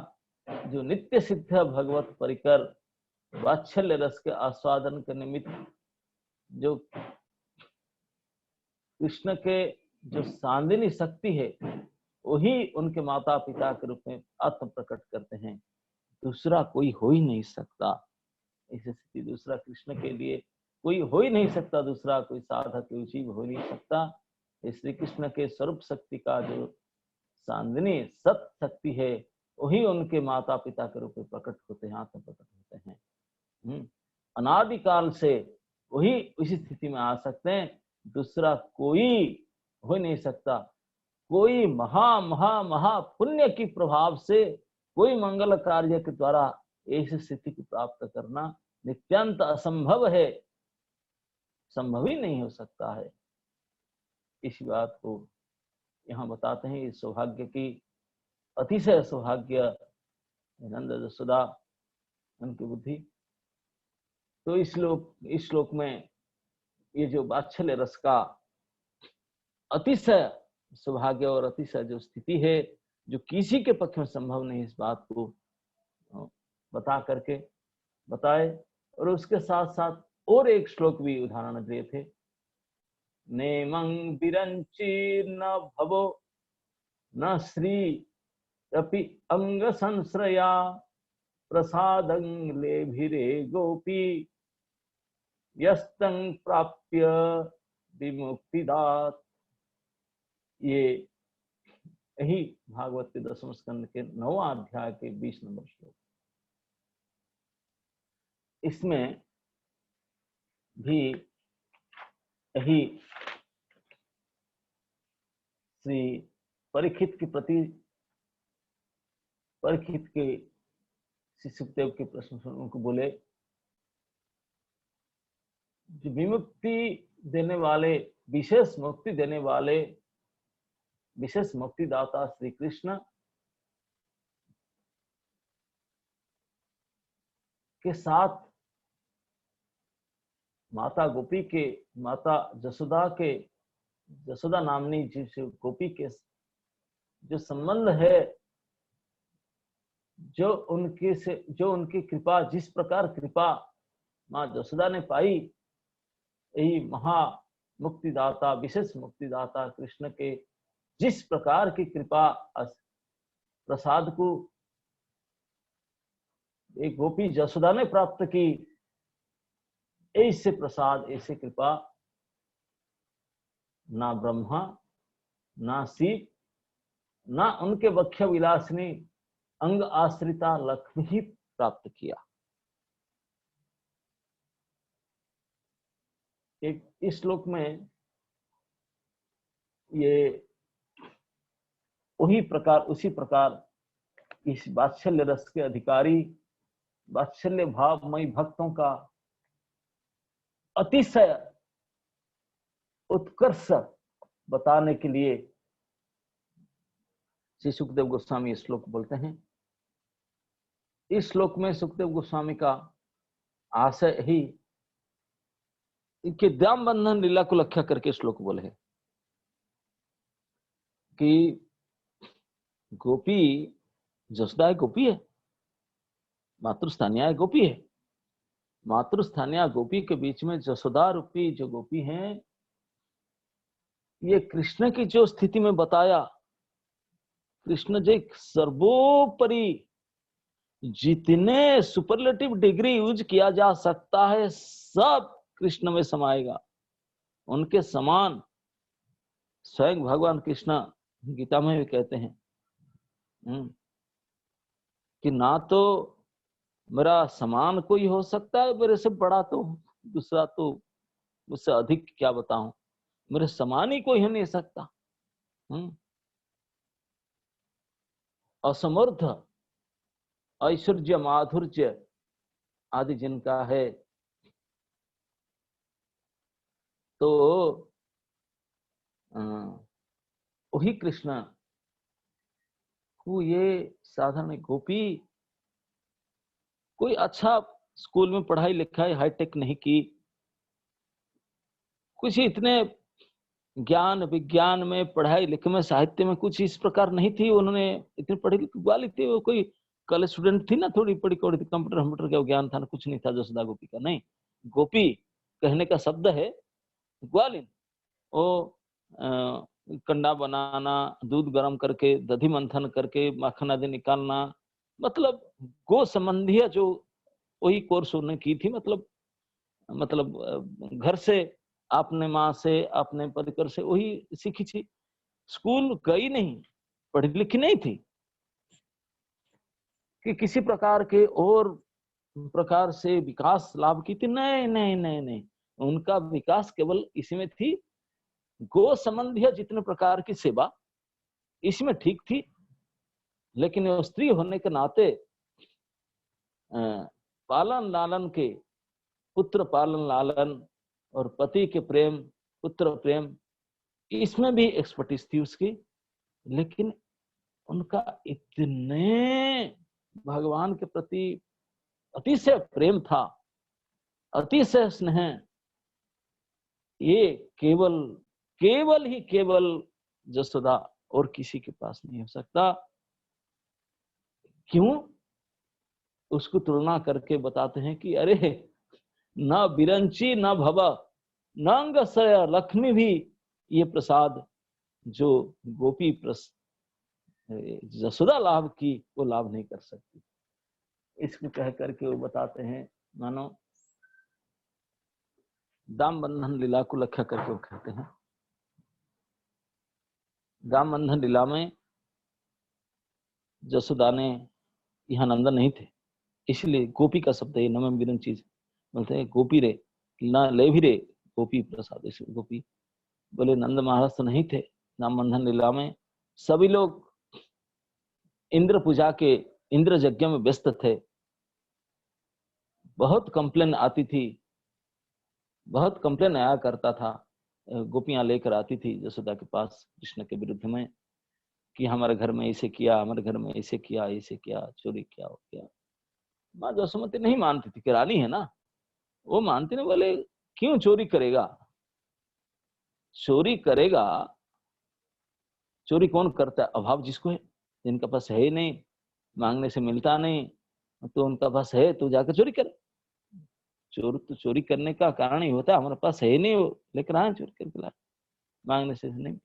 जो नित्य सिद्ध भगवत परिकर वात्सल्य रस के आस्वादन के निमित्त जो कृष्ण के जो सांदिनी शक्ति है, वही उनके माता पिता के रूप में आत्म प्रकट करते हैं, दूसरा कोई हो ही नहीं सकता। ऐसी स्थिति दूसरा कृष्ण के लिए कोई हो ही नहीं सकता, दूसरा कोई साधक, कोई जीव हो नहीं सकता। श्री कृष्ण के स्वरूप शक्ति का जो सांदिनी सत शक्ति है, वही उनके माता पिता के रूप में प्रकट होते हैं, आत्म प्रकट होते हैं। अनादिकाल से वही उसी स्थिति में आ सकते हैं, दूसरा कोई हो नहीं सकता। कोई महा महा महा पुण्य की प्रभाव से, कोई मंगल कार्य के द्वारा ऐसी स्थिति को प्राप्त करना नित्यंत असंभव है, संभव ही नहीं हो सकता है। इस बात को यहाँ बताते हैं, इस सौभाग्य की, अतिशय सौभाग्य नंद जसोदा उनकी बुद्धि। तो इस श्लोक में ये जो वात्सल्य रस का अतिशय सौभाग्य और अतिशय जो स्थिति है, जो किसी के पक्ष में संभव नहीं, इस बात को बता करके बताए। और उसके साथ साथ और एक श्लोक भी उदाहरण दिए थे, नेमं विरंचीर्न भवो न श्री अपि अंग संश्रया प्रसादं लेभिरे गोपी यस्तं प्राप्य विमुक्तिदात। ये यही भागवत के 10वें स्कंद के 9वां अध्याय के 20 नंबर श्लोक। इसमें भी यही श्री परीक्षित के प्रति, परीक्षित के श्री सुखदेव के प्रश्न सुन उनको बोले, जो विमुक्ति देने वाले, विशेष मुक्ति देने वाले, विशेष मुक्तिदाता श्री कृष्ण, के साथ माता गोपी के, माता जसोदा के, जसोदा नामनी जिस गोपी के जो संबंध है, जो उनकी कृपा, जिस प्रकार कृपा माँ जसोदा ने पाई, यही महा मुक्तिदाता, विशेष मुक्तिदाता कृष्ण के जिस प्रकार की कृपा प्रसाद को एक गोपी जसोदा ने प्राप्त की, ऐसे प्रसाद, ऐसे कृपा ना ब्रह्मा, ना शिव, ना उनके वक्ष विलासिनी अंग आश्रिता लक्ष्मी ही प्राप्त किया। एक इस श्लोक में ये उसी प्रकार इस वात्सल्य रस के अधिकारी, वात्सल्य भावमयी भक्तों का अतिशय उत्कर्ष बताने के लिए श्री सुखदेव गोस्वामी श्लोक बोलते हैं। इस श्लोक में सुखदेव गोस्वामी का आशय ही कि दाम बंधन लीला को लक्ष्य करके श्लोक बोले है कि गोपी जसोदा गोपी है, मातृस्थानीय गोपी है। मातृस्थानीय गोपी के बीच में जसोदा रूपी जो गोपी हैं, ये कृष्ण की जो स्थिति में बताया, कृष्ण जो सर्वोपरि जितने सुपरलेटिव डिग्री यूज किया जा सकता है सब कृष्ण में समाएगा। उनके समान स्वयं भगवान कृष्ण गीता में भी कहते हैं कि ना तो मेरा समान कोई हो सकता है, मेरे से बड़ा तो दूसरा, तो मुझसे अधिक क्या बताऊं, मेरे समान ही कोई हो नहीं सकता। असमर्थ, ऐश्वर्य, माधुर्य आदि जिनका है, तो वही कृष्ण को ये साधारण गोपी कोई अच्छा स्कूल में पढ़ाई लिखाई हाईटेक नहीं की, कुछ इतने ज्ञान विज्ञान में, पढ़ाई लिखे में, साहित्य में कुछ इस प्रकार नहीं थी, उन्होंने इतनी पढ़ी लिखी वाली थी, वो कोई कॉलेज स्टूडेंट थी ना, थोड़ी पढ़ी थी, कंप्यूटर का ज्ञान था ना, कुछ नहीं था जसोदा गोपी का। नहीं, गोपी कहने का शब्द है ग्वालिन। वो कंडा बनाना, दूध गर्म करके, दधी मंथन करके माखन आदि निकालना, मतलब गो संबंधी जो वही कोर्स उन्होंने की थी। मतलब घर से, अपने माँ से, अपने परिकर से वही सीखी थी। स्कूल गई नहीं, पढ़ी लिखी नहीं थी कि किसी प्रकार के और प्रकार से विकास लाभ की थी। नहीं नहीं नहीं नहीं, उनका विकास केवल इसी में थी, गो संबंधी जितने प्रकार की सेवा इसमें ठीक थी, लेकिन वो स्त्री होने के नाते पालन लालन के, पुत्र पालन लालन और पति के प्रेम, पुत्र प्रेम, इसमें भी एक्सपर्टीज थी उसकी। लेकिन उनका इतने भगवान के प्रति अतिशय प्रेम था, अतिशय स्नेह, ये केवल जसोदा और किसी के पास नहीं हो सकता। क्यों? उसको तुलना करके बताते हैं कि अरे न बिरंची न भव नंग सय लक्ष्मी भी ये प्रसाद जो गोपी जसोदा लाभ की, वो लाभ नहीं कर सकती। इसको कह करके वो बताते हैं, मानो दाम बंधन लीला को लक्ष्य करके वो कहते हैं, दाम बंधन लीला में जसोदा ने यहाँ नंदन नहीं थे, इसलिए गोपी का शब्द है, नमम बिरन चीज बोलते हैं, गोपी रे ना ले भी रे गोपी प्रसाद। इसलिए गोपी बोले नंद महाराज तो नहीं थे दाम बंधन लीला में। सभी लोग इंद्र पूजा के, इंद्र यज्ञ में व्यस्त थे। बहुत कंप्लेन आती थी, बहुत कंप्लेन आया करता था, गोपियां लेकर आती थी जसोदा के पास कृष्ण के विरुद्ध में कि हमारे घर में ऐसे किया, हमारे घर में ऐसे किया, ऐसे किया, चोरी किया, हो गया। माँ जसोमती नहीं मानती थी कि रानी है ना, वो मानती नहीं। बोले क्यों चोरी करेगा, चोरी करेगा, चोरी कौन करता है? अभाव जिसको है, जिनका पास है ही नहीं, मांगने से मिलता नहीं, तो उनका पास है तो जाकर चोरी करे। चोर तो चोरी करने का कारण ही होता है, हमारे पास है ही नहीं, वो लेकर आए चोरी करके लाए, मांगने से नहीं।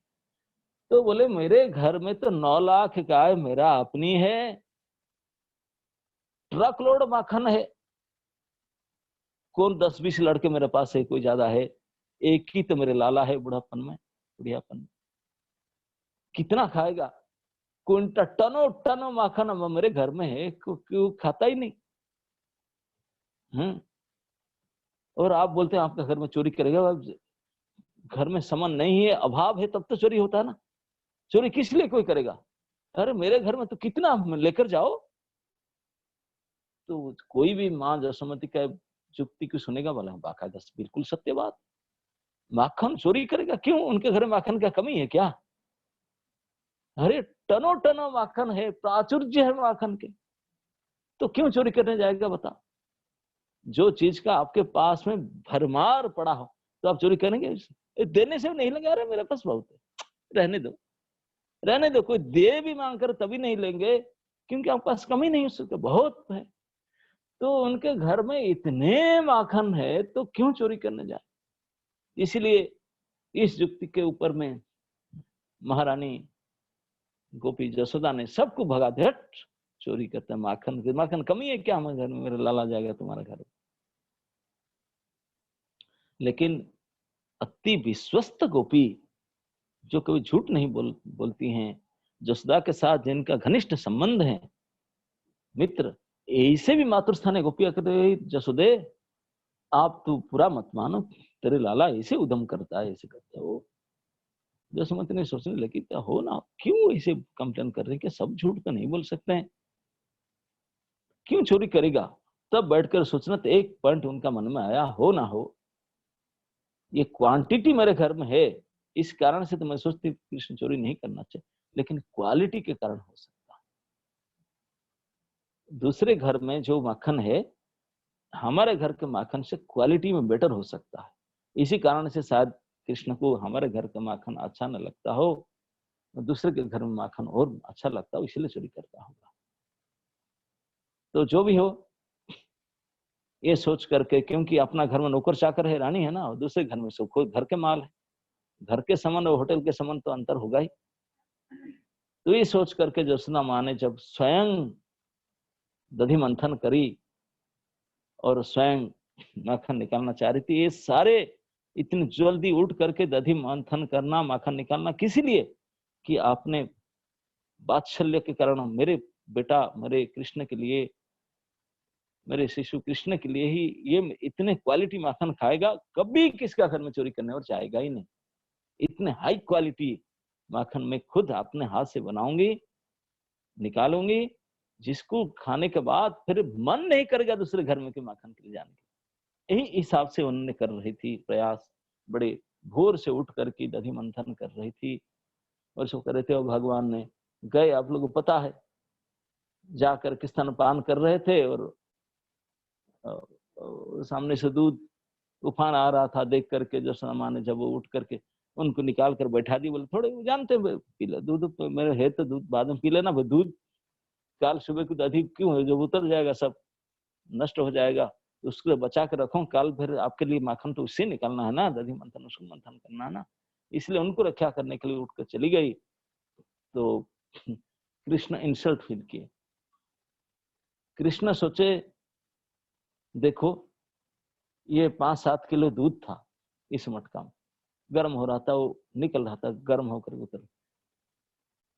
तो बोले मेरे घर में तो 9 लाख गाय मेरा अपनी है, ट्रक लोड माखन है, कौन 10-20 लड़के मेरे पास है, कोई ज्यादा है, एक ही तो मेरे लाला है बुढ़ापन में, बुढ़ियापन में, कितना खाएगा? क्विंटल टनों टनों माखन अब मेरे घर में है, क्यों खाता ही नहीं। और आप बोलते हैं आपका घर में चोरी करेगा? घर में सामान नहीं है, अभाव है, तब तो चोरी होता है ना। चोरी किस लिए कोई करेगा? अरे मेरे घर में तो कितना लेकर जाओ। तो कोई भी माँ जसोमती का जुक्ति को सुनेगा? बोला बाकायदा बिल्कुल सत्य बात, माखन चोरी करेगा क्यों? उनके घर में माखन का कमी है क्या? अरे टनों टनों माखन है, प्राचुर्य है माखन के, तो क्यों चोरी करने जाएगा बता? जो चीज का आपके पास में भरमार पड़ा हो तो आप चोरी करेंगे? देने से नहीं लगा रहे, मेरे पास बहुत है, रहने दो, रहने दो। कोई दे भी मांग कर तभी नहीं लेंगे क्योंकि आपके पास कमी नहीं हो सकती, बहुत है। तो उनके घर में इतने माखन है तो क्यों चोरी करने जाए? इसलिए इस युक्ति के ऊपर में महारानी गोपी जसोदा ने सबको भगा दिया, चोरी करता है माखन, माखन कमी है क्या हमारे घर में? मेरा लाला जाएगा तुम्हारे घर में। लेकिन अति विश्वस्त गोपी जो कभी झूठ नहीं बोलती हैं, जसोदा के साथ जिनका घनिष्ठ संबंध है, मित्र, ऐसे भी मातृस्थान गोपिया कहते जसोदे आप तो पूरा मत मानो, तेरे लाला ऐसे उदम करता है, ऐसे करता है वो। जसोमती ने सोचने लगी क्या हो ना, क्यों ऐसे कंप्लेन कर रहे हैं कि सब झूठ तो नहीं बोल सकते हैं, क्यों चोरी करेगा? तब बैठकर सोचना, तो एक पॉइंट उनका मन में आया, हो ना हो ये क्वांटिटी मेरे घर में है, इस कारण से तो मैं सोचती कृष्ण चोरी नहीं करना चाहिए, लेकिन क्वालिटी के कारण हो सकता है। दूसरे घर में जो माखन है, हमारे घर के माखन से क्वालिटी में बेटर हो सकता है, इसी कारण से शायद कृष्ण को हमारे घर का माखन अच्छा न लगता हो, दूसरे के घर में माखन और अच्छा लगता हो, इसलिए चोरी करता होगा। तो जो भी हो, ये सोच करके, क्योंकि अपना घर में नौकर चाकर है, रानी है ना, और दूसरे घर में सब खुद घर के माल है, घर के समान और होटल के समान तो अंतर होगा ही। तो ये सोच करके जसोदा माँ ने जब स्वयं दधि मंथन करी और स्वयं माखन निकालना चाह रही थी, ये सारे इतनी जल्दी उठ करके दधि मंथन करना, माखन निकालना किसी लिए? कि आपने वात्सल्य के कारण मेरे बेटा, मेरे कृष्ण के लिए, मेरे शिशु कृष्ण के लिए ही ये इतने क्वालिटी माखन खाएगा, कभी किसका घर में चोरी करने और जाएगा ही नहीं। इतने हाई क्वालिटी माखन मैं खुद अपने हाथ से बनाऊंगी, निकालूंगी, जिसको खाने के बाद फिर मन नहीं करेगा दूसरे घर में के माखन के लिए जाने के। यही हिसाब से उन्होंने कर रही थी प्रयास, बड़े भोर से उठ करके दधि मंथन कर रही थी और सो कर रहे थे। और भगवान ने गए, आप लोगों को पता है, जाकर के स्तनपान कर रहे थे और सामने से दूध उफान आ रहा था, देख करके जसोदा माँ ने जब वो उठ करके उनको निकाल कर बैठा दी, बोले थोड़े जानते पी ले दूध, तो मेरे है तो दूध बाद में पी लेना, दूध काल सुबह को अधिक क्यों है, जब उतर जाएगा सब नष्ट हो जाएगा, तो उसके लिए बचा के रखो, काल फिर आपके लिए माखन तो उससे निकालना है ना, दधि मंथन उसको मंथन करना है ना। इसलिए उनको रक्षा करने के लिए उठकर चली गई। तो कृष्ण इंसल्ट फील किए। कृष्ण सोचे देखो ये 5-7 किलो दूध था इस मटका में, गर्म हो रहा था, वो निकल रहा था, गर्म होकर उतर,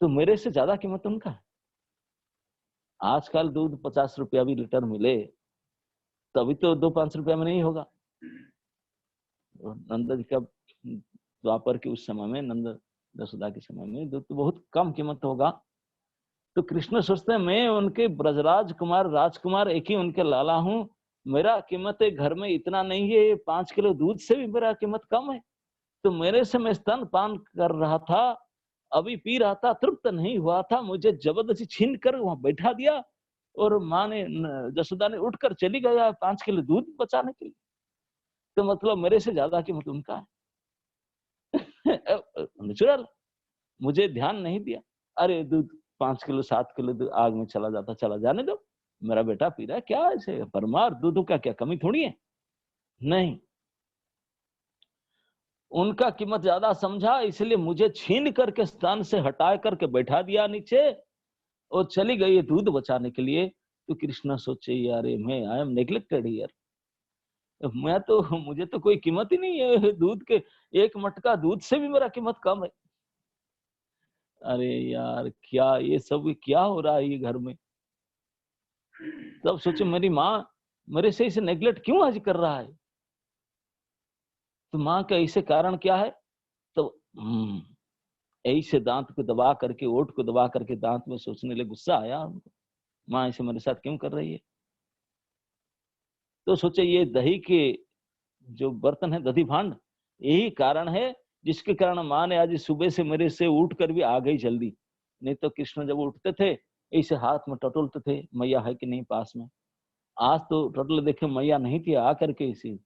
तो मेरे से ज्यादा कीमत उनका है। आजकल दूध 50 रुपया भी लीटर मिले तभी तो 2-5 रुपया में नहीं होगा। नंद जी का द्वापर के उस समय में, नंद यशोदा के समय में दूध तो बहुत कम कीमत होगा। तो कृष्ण सोचते हैं मैं उनके ब्रजराज कुमार, राजकुमार, एक ही उनके लाला हूं, मेरा कीमत घर में इतना नहीं है, 5 किलो दूध से भी मेरा कीमत कम है। तो मेरे से मैं स्तन पान कर रहा था, अभी पी रहा था, तृप्त नहीं हुआ था, मुझे जबरदस्ती छीन कर वहां बैठा दिया और माँ ने जसोदा ने उठकर चली गया 5 किलो दूध बचाने के लिए। तो मतलब मेरे से ज्यादा कीमत उनका है। नेचुरल, मुझे ध्यान नहीं दिया। अरे दूध 5 किलो 7 किलो दूध आग में चला जाता, चला जाने दो, मेरा बेटा पी रहा है, क्या ऐसे परमार, दूधों का क्या कमी थोड़ी है। नहीं, उनका कीमत ज्यादा समझा, इसलिए मुझे छीन करके स्थान से हटा करके बैठा दिया नीचे और चली गई दूध बचाने के लिए। तो कृष्णा सोचे यार मैं आई एम नेग्लेक्टेड हियर, मैं तो, मुझे तो कोई कीमत ही नहीं है, दूध के एक मटका दूध से भी मेरा कीमत कम है। अरे यार क्या ये सब क्या हो रहा है ये घर में। तब सोचे मेरी माँ मेरे से इसे नेग्लेक्ट क्यों आज कर रहा है, तो माँ का इसे कारण क्या है। तो ऐसे दांत को दबा करके, ओठ को दबा करके दांत में सोचने लगे, गुस्सा आया उनको, माँ ऐसे मेरे साथ क्यों कर रही है। तो सोचे ये दही के जो बर्तन है, दधी भांड, यही कारण है जिसके कारण माँ ने आज सुबह से मेरे से उठ कर भी आ गई जल्दी। नहीं तो कृष्ण जब उठते थे ऐसे हाथ में टटोलते थे, मैया है कि नहीं पास में। आज तो टटोल देखे मैया नहीं थी, आ करके इसी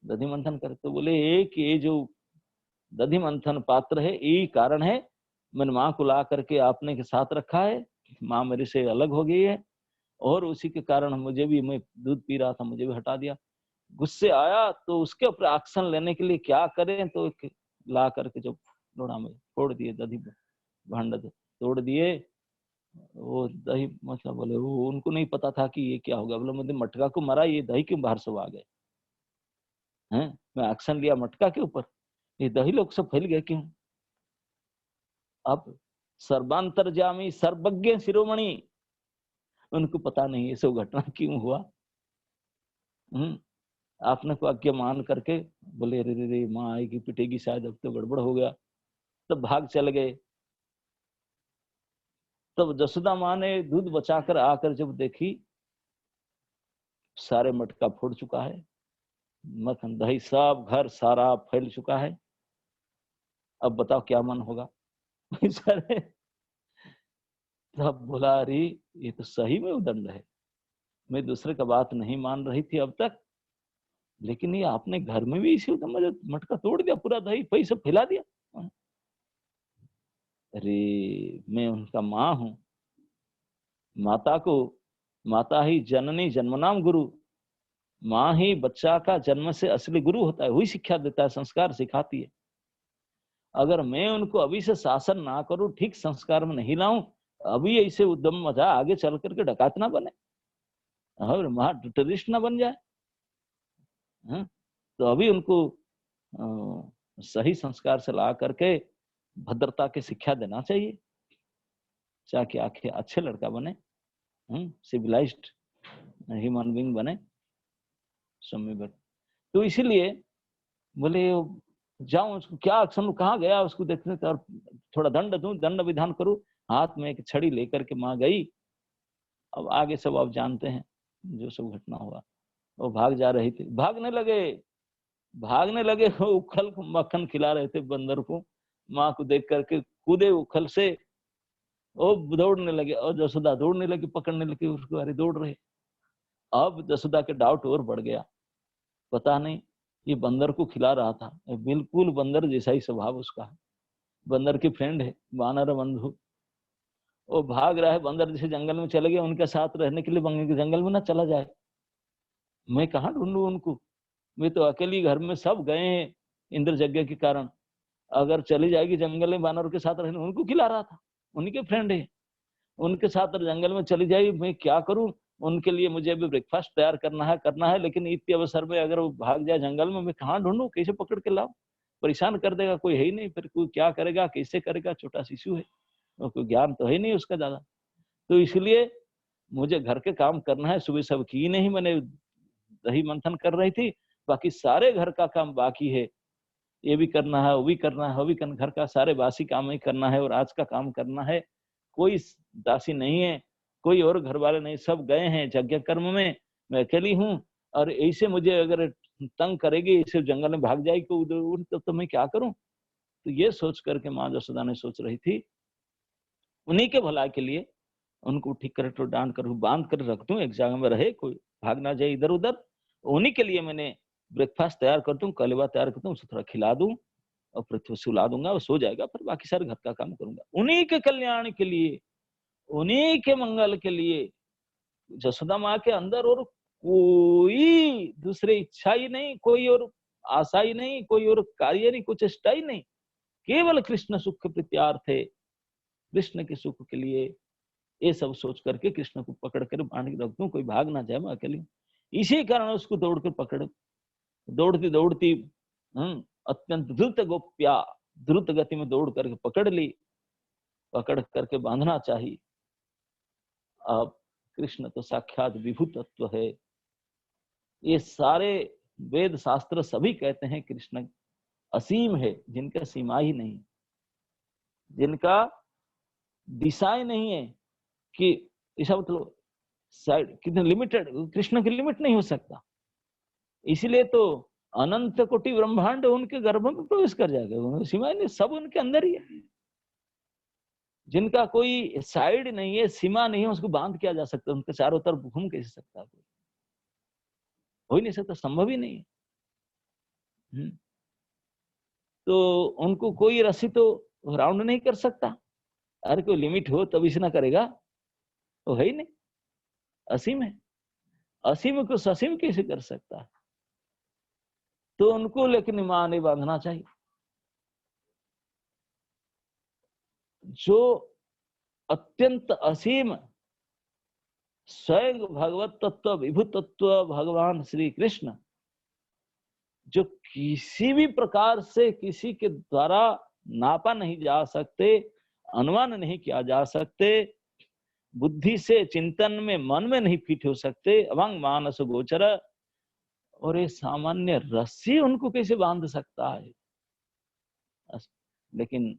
दधी मंथन करते। तो बोले एक ये जो दधी मंथन पात्र है यही कारण है, मैंने माँ को ला करके आपने के साथ रखा है, माँ मेरे से अलग हो गई है और उसी के कारण मुझे भी, मैं दूध पी रहा था मुझे भी हटा दिया। गुस्से आया तो उसके ऊपर एक्शन लेने के लिए क्या करें, तो ला करके जब लोड़ा में फोड़ दिए, दधी भांड तोड़ दिए। वो दही मतलब बोले वो उनको नहीं पता था कि ये क्या होगा, बोले मुझे मटका को मरा, ये दही क्यों बाहर से आ गए हैं। मैं एक्शन लिया मटका के ऊपर, ये दही लोग सब फैल गए क्यों। अब सर्वांतरजामी सर्वज्ञ शिरोमणि, उनको पता नहीं ये सब घटना क्यों हुआ। आपने को आज्ञा मान करके बोले रे रे रे माँ आएगी पिटेगी शायद, अब तो गड़बड़ हो गया, तब भाग चल गए। तब जसोदा माँ ने दूध बचाकर आकर जब देखी सारे मटका फोड़ चुका है, मक्खन दही सब घर सारा फैल चुका है, अब बताओ क्या मन होगा। बेचारे तब बोला अरे ये तो सही में उदंड है, मैं दूसरे का बात नहीं मान रही थी अब तक, लेकिन ये आपने घर में भी इसी मटका तोड़ दिया, पूरा दही फही सब फैला दिया। अरे मैं उनका माँ हूं, माता को, माता ही जननी जन्मनाम गुरु, माँ ही बच्चा का जन्म से असली गुरु होता है, वही शिक्षा देता है, संस्कार सिखाती है। अगर मैं उनको अभी से शासन ना करूं, ठीक संस्कार में नहीं लाऊं, अभी ऐसे उद्यम मजा आगे चल करके डकात ना बने और वहां टेररिस्ट ना बन जाए। तो अभी उनको सही संस्कार से ला करके भद्रता की शिक्षा देना चाहिए, ताकि आखिर अच्छे लड़का बने, सिविलाइज्ड ह्यूमन बीइंग बने। तो इसीलिए बोले जाऊं उसको क्या एक्शन, कहाँ गया उसको देखने और थोड़ा दंड दूं, दंड विधान करूं। हाथ में एक छड़ी लेकर के माँ गई। अब आगे सब आप जानते हैं जो सब घटना हुआ। वो भाग जा रही थी, भागने लगे, भागने लगे, वो उखल मक्खन खिला रहे थे बंदर को, माँ को देख करके कूदे उखल से, वो दौड़ने लगे और जसोदा दौड़ने लगी, पकड़ने लगी उसको, अरे दौड़ रहे। अब जसोदा के डाउट और बढ़ गया, पता नहीं ये बंदर को खिला रहा था, बिल्कुल बंदर जैसा ही स्वभाव उसका है, बंदर की फ्रेंड है, वानर बंधु। वो भाग रहा है, बंदर जैसे जंगल में चले गए, उनके साथ रहने के लिए बंदर के जंगल में ना चला जाए, मैं कहाँ ढूंढूं उनको, मैं तो अकेली घर में, सब गए हैं इंद्र यज्ञ के कारण, अगर चली जाएगी जंगल में बानर के साथ रहने, उनको खिला रहा था, उन्हीं के फ्रेंड है, उनके साथ जंगल में चली जाएगी, मैं क्या करूं, उनके लिए मुझे अभी ब्रेकफास्ट तैयार करना है, लेकिन इतने अवसर में अगर वो भाग जाए जंगल में, मैं कहाँ ढूंढूं, कैसे पकड़ के लाऊं, परेशान कर देगा, कोई है ही नहीं, फिर कोई क्या करेगा, कैसे करेगा, छोटा शिशु है और कोई ज्ञान तो है नहीं उसका ज्यादा। तो इसलिए मुझे घर के काम करना है, सुबह सब की नहीं, मैंने दही मंथन कर रही थी, बाकी सारे घर का काम बाकी है, ये भी करना है, वो भी करना है, वो भी करना, घर का सारे बासी काम ही करना है और आज का काम करना है। कोई दासी नहीं है, कोई और घर वाले नहीं, सब गए हैं यज्ञ कर्म में, मैं अकेली हूँ, और ऐसे मुझे अगर तंग करेगी, इसे जंगल में भाग जाएगी तो मैं क्या करूं। तो ये सोच करके माँ जसोदा ने सोच रही थी उन्हीं के भलाई के लिए, उनको ठीक कर डांट कर बांध कर रख दूं, एक जगह में रहे, कोई भाग ना जाए इधर उधर। उन्हीं के लिए मैंने ब्रेकफास्ट तैयार कर दूं, कलेवा तैयार कर दूं, उसे थोड़ा खिला दूं और फिर तो सुला दूंगा, वो सो जाएगा, फिर बाकी सारे घर का काम करूंगा। उन्हीं के कल्याण के लिए, उन्हीं के मंगल के लिए जसोदा माँ के अंदर और कोई दूसरी इच्छा ही नहीं, कोई और आशा ही नहीं, कोई और कार्य नहीं, कुछ चेष्टा ही नहीं, केवल कृष्ण सुख प्रीत्यार्थ है, कृष्ण के सुख के लिए ये सब सोच करके कृष्ण को पकड़ कर बांध के रख दूं, कोई भाग ना जाए, मैं अकेली। इसी कारण उसको दौड़कर पकड़, दौड़ती दौड़ती अत्यंत द्रुत गोप्या, द्रुत गति में दौड़ करके पकड़ ली, पकड़ करके बांधना चाहिए। अब कृष्ण तो साक्षात विभू तत्व है, ये सारे वेद शास्त्र सभी कहते हैं कृष्ण असीम है, जिनका सीमा ही नहीं, जिनका दिशाएं नहीं है कि ऐसा मतलब साइड कितने लिमिटेड, कृष्ण की लिमिट नहीं हो सकता। इसीलिए तो अनंत कोटि ब्रह्मांड उनके गर्भ में प्रवेश कर जाएगा, सीमा नहीं, सब उनके अंदर ही है। जिनका कोई साइड नहीं है, सीमा नहीं है, उसको बांध किया जा सकता, उनके चारों तरफ घूम कैसे सकता है? हो ही नहीं सकता, संभव ही नहीं है। तो उनको कोई रस्सी तो राउंड नहीं कर सकता। अरे कोई लिमिट हो तब इसे ना करेगा, तो है ही नहीं, असीम है। असीम को ससीम कैसे कर सकता है? तो उनको लेकिन ईमान नहीं बांधना चाहिए। जो अत्यंत असीम स्वयं भगवत तत्व विभु तत्व भगवान श्री कृष्ण, जो किसी भी प्रकार से किसी के द्वारा नापा नहीं जा सकते, अनुमान नहीं किया जा सकते, बुद्धि से चिंतन में मन में नहीं फिट हो सकते, अभंग मानस गोचर, और ये सामान्य रस्सी उनको कैसे बांध सकता है? लेकिन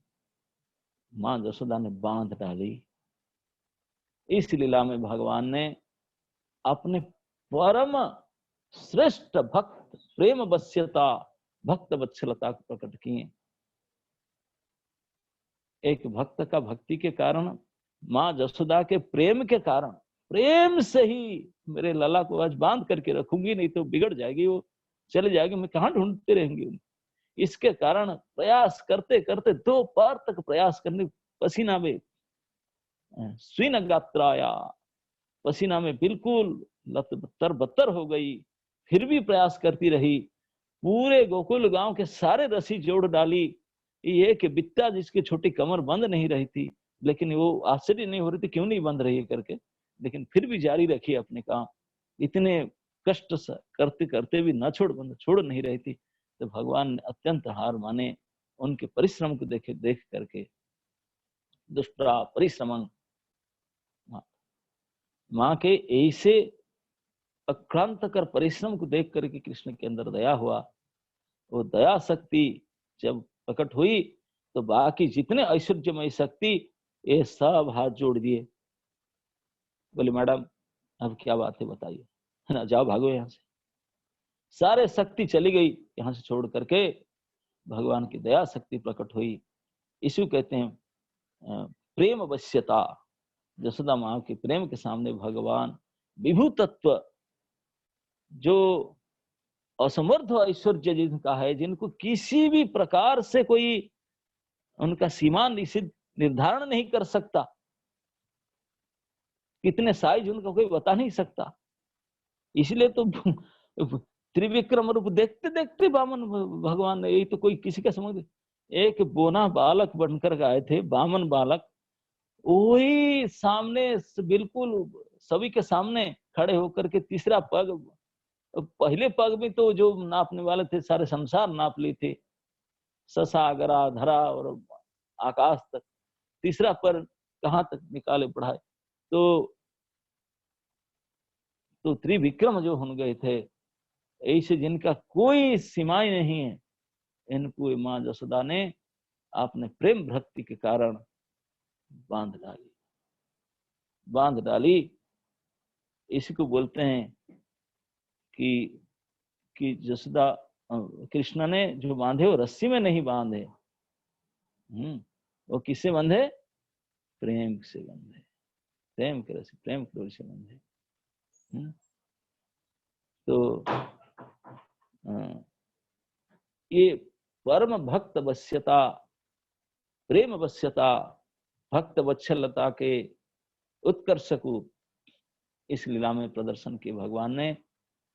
मां जसोदा ने बांध डाली। इस लीला में भगवान ने अपने परम श्रेष्ठ भक्त प्रेम वश्यता, भक्त वत्सलता को प्रकट किए। एक भक्त का भक्ति के कारण, मां जसोदा के प्रेम के कारण, प्रेम से ही मेरे लला को आज बांध करके रखूंगी, नहीं तो बिगड़ जाएगी, वो चले जाएगी, मैं कहां ढूंढते रहेंगे। इसके कारण प्रयास करते करते 2 बार तक प्रयास करने, पसीना में स्वीन गात्राया, पसीना में बिल्कुल लतबत्तर बत्तर हो गई, फिर भी प्रयास करती रही। पूरे गोकुल गांव के सारे रस्सी जोड़ डाली, ये कि बित्ता जिसकी छोटी कमर बंद नहीं रही थी, लेकिन वो आश्चर्य नहीं हो रही थी क्यों नहीं बंद रही है करके, लेकिन फिर भी जारी रखी अपने काम। इतने कष्ट करते करते भी न छोड़ नहीं रही थी। तो भगवान ने अत्यंत हार माने, उनके परिश्रम को देख करके, दुष्टा परिश्रम, माँ के ऐसे अक्रांत कर परिश्रम को देख करके कृष्ण के अंदर दया हुआ। वो दया शक्ति जब प्रकट हुई तो बाकी जितने ऐश्वर्यमय शक्ति ये सब हाथ जोड़ दिए, बोले मैडम अब क्या बात है बताइए, है ना, जाओ भागो यहाँ से। सारे शक्ति चली गई यहाँ से छोड़ करके, भगवान की दया शक्ति प्रकट हुई। इसी कहते हैं प्रेम वश्यता। जसोदा माँ के प्रेम के सामने भगवान विभू तत्व, जो असमर्थ ऐश्वर्य जिनका है, जिनको किसी भी प्रकार से कोई उनका सीमा निश्चित निर्धारण नहीं कर सकता, कितने साइज उनका कोई बता नहीं सकता। इसलिए तो त्रिविक्रम रूप देखते देखते वामन भगवान ने, यही तो कोई किसी का समझ, एक बोना बालक बनकर आए थे, वामन बालक, वही सामने बिल्कुल सभी के सामने खड़े होकर के तीसरा पग, पहले पग में तो जो नापने वाले थे सारे संसार नाप लिए थे, ससागरा धरा और आकाश तक, तीसरा पर कहां तक निकाले पढ़ाए। तो त्रिविक्रम जो हो गए थे, ऐसे जिनका कोई सीमाएं नहीं है, इनको मां जसोदा ने अपने प्रेम भक्ति के कारण बांध डाली। इसी को बोलते हैं कि जसोदा कृष्ण ने जो बांधे वो रस्सी में नहीं बांधे, वो किससे बंधे? प्रेम से बंधे। प्रेम के रस, प्रेम की डोरी से बंधे। तो ये परम भक्त वश्यता, प्रेम वश्यता, भक्त वत्सलता के उत्कर्ष को इस लीला में प्रदर्शन किए भगवान ने।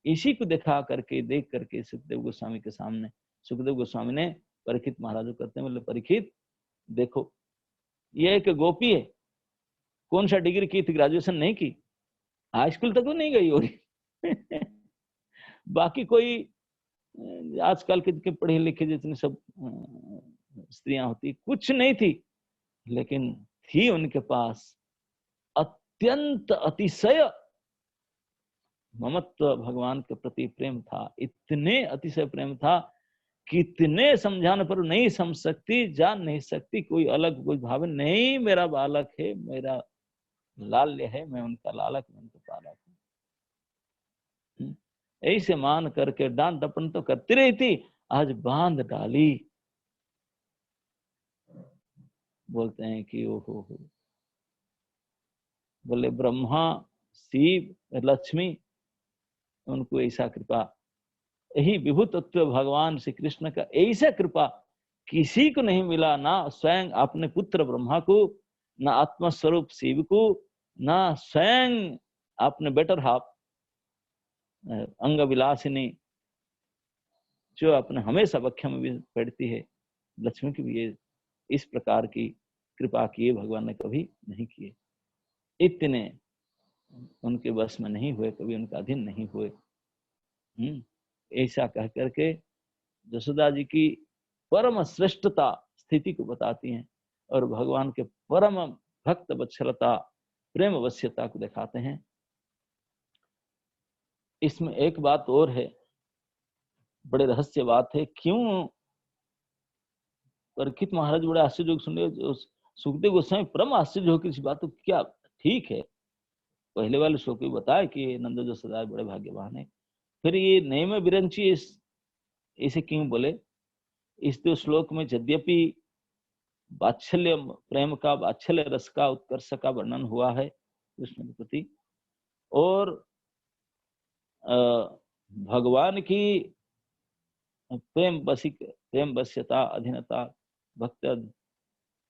इसी को दिखा करके, देख करके सुखदेव गोस्वामी के सामने, सुखदेव गोस्वामी ने परीक्षित महाराज को करते हैं, बोले परीक्षित देखो, ये एक गोपी है, कौन सा डिग्री की थी, ग्रेजुएशन नहीं की, हाई स्कूल तक तो नहीं गई होगी बाकी कोई आजकल के पढ़े लिखे जितने सब स्त्रियां होती, कुछ नहीं थी, लेकिन थी उनके पास अत्यंत अतिशय ममत्व, भगवान के प्रति प्रेम था, इतने अतिशय प्रेम था, कितने समझाने पर नहीं समझ सकती, जान नहीं सकती, कोई अलग कोई भाव नहीं, मेरा बालक है, मेरा लाल्य है, मैं उनका लालक, मैं उनका पालक हूं। ऐसे मान करके डांट डपन तो करती रही थी, आज बांध डाली। बोलते हैं कि ओहो, बोले ब्रह्मा, शिव, लक्ष्मी, उनको ऐसा कृपा, यही विभूत तत्व भगवान श्री कृष्ण का ऐसा कृपा किसी को नहीं मिला, ना स्वयं अपने पुत्र ब्रह्मा को, ना आत्मस्वरूप शिव को, ना स्वयं अपने बेटर हाफ अंग विलासिनी जो अपने हमेशा वक्ष में भी बैठती है, लक्ष्मी की भी ये इस प्रकार की कृपा किए भगवान ने कभी नहीं किए। इतने उनके बस में नहीं हुए, कभी उनका अधीन नहीं हुए। ऐसा कह करके जसोदा जी की परम श्रेष्ठता स्थिति को बताती हैं और भगवान के परम भक्त वत्सलता, प्रेम वश्यता को दिखाते हैं। इसमें एक बात और है, बड़े रहस्य बात है, क्यों परीक्षित महाराज बड़े आश्चर्य सुन, सुखदेव गोस्वामी परम आश्चर्य होकर इस बात को, क्या ठीक है, पहले वाले श्लोक में बताया कि नंद जसोदा बड़े भाग्यवान है, फिर ये नैम विरंची इसे क्यों बोले? इस तो श्लोक में यद्यपि वात्सल्य प्रेम का, वात्सल्य रस का, उत्कर्ष का वर्णन हुआ है कृष्ण के प्रति, और भगवान की प्रेम वश्यता, अधीनता, भक्त,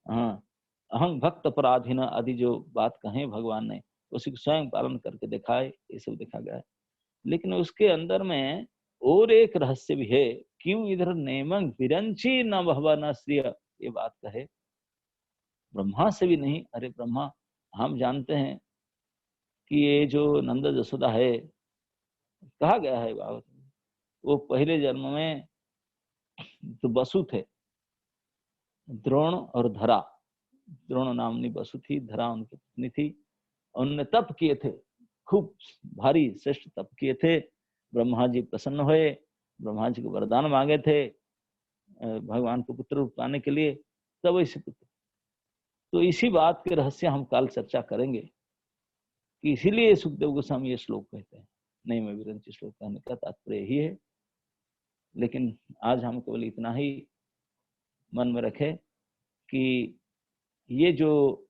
हाँ, अहं भक्त पराधीन आदि जो बात कहे भगवान ने, उसी को स्वयं पालन करके दिखाए, ये सब देखा गया है। लेकिन उसके अंदर में और एक रहस्य भी है, क्यों इधर नेमं विरंची न भवन श्रिय ये बात कहे, ब्रह्मा से भी नहीं। अरे ब्रह्मा, हम जानते हैं कि ये जो नंद जसोदा है, कहा गया है भागवत में, वो पहले जन्म में जो वसु थे, द्रोण और धरा, द्रोण नामनी वसु थी, धरा उनकी पत्नी थी, उन्होंने तप किए थे, खूब भारी श्रेष्ठ तप किए थे, ब्रह्मा जी प्रसन्न हुए, ब्रह्मा जी को वरदान मांगे थे भगवान को पुत्र रूप पाने के लिए, तब ऐसे पुत्र। तो इसी बात के रहस्य हम कल चर्चा करेंगे कि इसीलिए सुखदेव गोस्वामी ये श्लोक कहते हैं, नहीं मैं विरंची श्लोक कहने का तात्पर्य यही है। लेकिन आज हम केवल इतना ही मन में रखे कि ये जो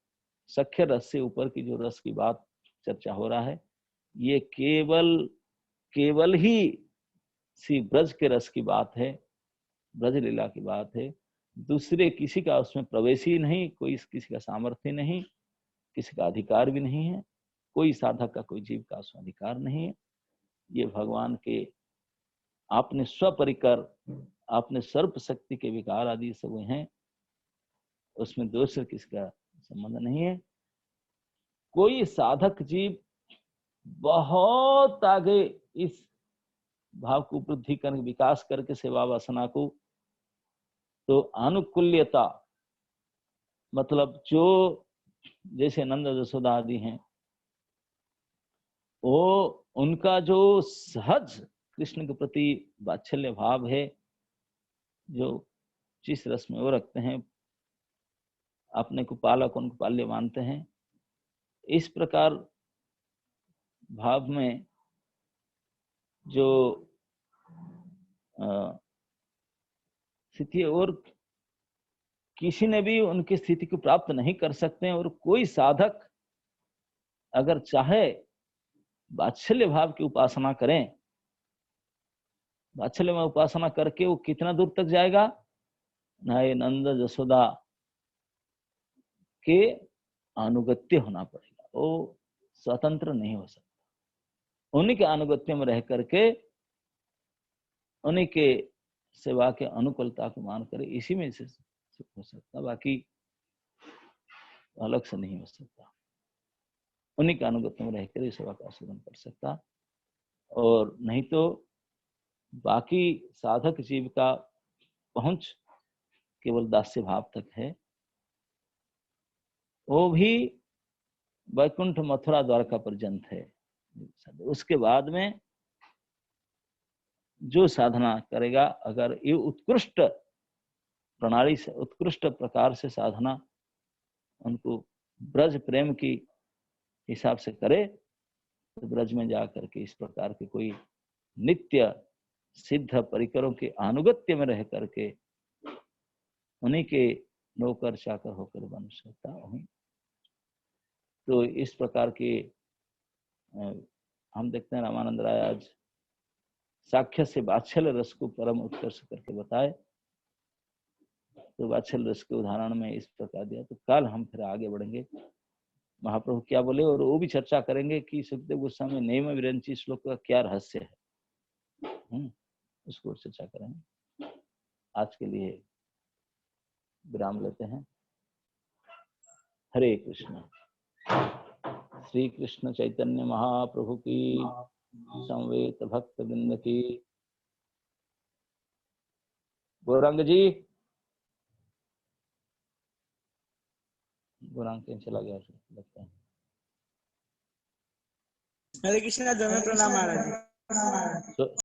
सख्य रस से ऊपर की जो रस की बात चर्चा हो रहा है, ये केवल ही श्री ब्रज के रस की बात है, ब्रज लीला की बात है, दूसरे किसी का उसमें प्रवेश ही नहीं, कोई किसी का सामर्थ्य नहीं, किसी का अधिकार भी नहीं है, कोई साधक का, कोई जीव का उसमें अधिकार नहीं है। ये भगवान के आपने स्वपरिकर, आपने सर्प शक्ति के विकार आदि सब हैं, उसमें दूसरे किसका संबंध नहीं है। कोई साधक जीव बहुत आगे इस भाव को वृद्धि कर, विकास करके सेवा वासना को, तो अनुकूल्यता मतलब जो जैसे नंद जसोदा आदि हैं, वो उनका जो सहज कृष्ण के प्रति वात्सल्य भाव है, जो जिस रस में वो रखते हैं, अपने को पालक उनको पाल्य मानते हैं, इस प्रकार भाव में जो स्थिति, और किसी ने भी उनकी स्थिति को प्राप्त नहीं कर सकते हैं, और कोई साधक अगर चाहे वात्सल्य भाव की उपासना करें, वात्सल्य में उपासना करके वो कितना दूर तक जाएगा? नए नंद जसोदा के अनुगत्य होना पड़ेगा, वो स्वतंत्र नहीं हो सकता। उन्हीं के अनुगत्य में रह करके उन्हीं के सेवा के अनुकूलता को मान कर इसी में से हो सकता, बाकी अलग से नहीं हो सकता। उन्हीं के अनुगत्य में रहकर सेवा का आस्वादन कर सकता, और नहीं तो बाकी साधक जीव का पहुंच केवल दास्य भाव तक है। वो भी वैकुंठ मथुरा द्वारका पर्यंत है। उसके बाद में जो साधना करेगा, अगर ये उत्कृष्ट प्रणाली से, उत्कृष्ट प्रकार से साधना उनको ब्रज प्रेम की हिसाब से करे, तो ब्रज में जा करके इस प्रकार के कोई नित्य सिद्ध परिकरों के अनुगत्य में रह करके उन्हीं के नौकर चाकर होकर बन सकता वहीं। तो इस प्रकार के हम देखते हैं रामानंद राय आज साक्ष्य से वात्सल्य रस को परम उत्कर्ष करके बताए। तो वात्सल्य रस के उदाहरण में इस प्रकार दिया। तो कल हम फिर आगे बढ़ेंगे, महाप्रभु क्या बोले, और वो भी चर्चा करेंगे कि सुखदेव गोस्वामी नेम विरंची श्लोक का क्या रहस्य है, उसको चर्चा करेंगे। आज के लिए विराम लेते हैं। हरे कृष्ण। श्री कृष्ण चैतन्य महाप्रभु की, संवेत भक्त वृंद की। गौरांग जी, गौरांग कहीं चला गया लगता है। हरे कृष्ण, प्रणाम महाराज।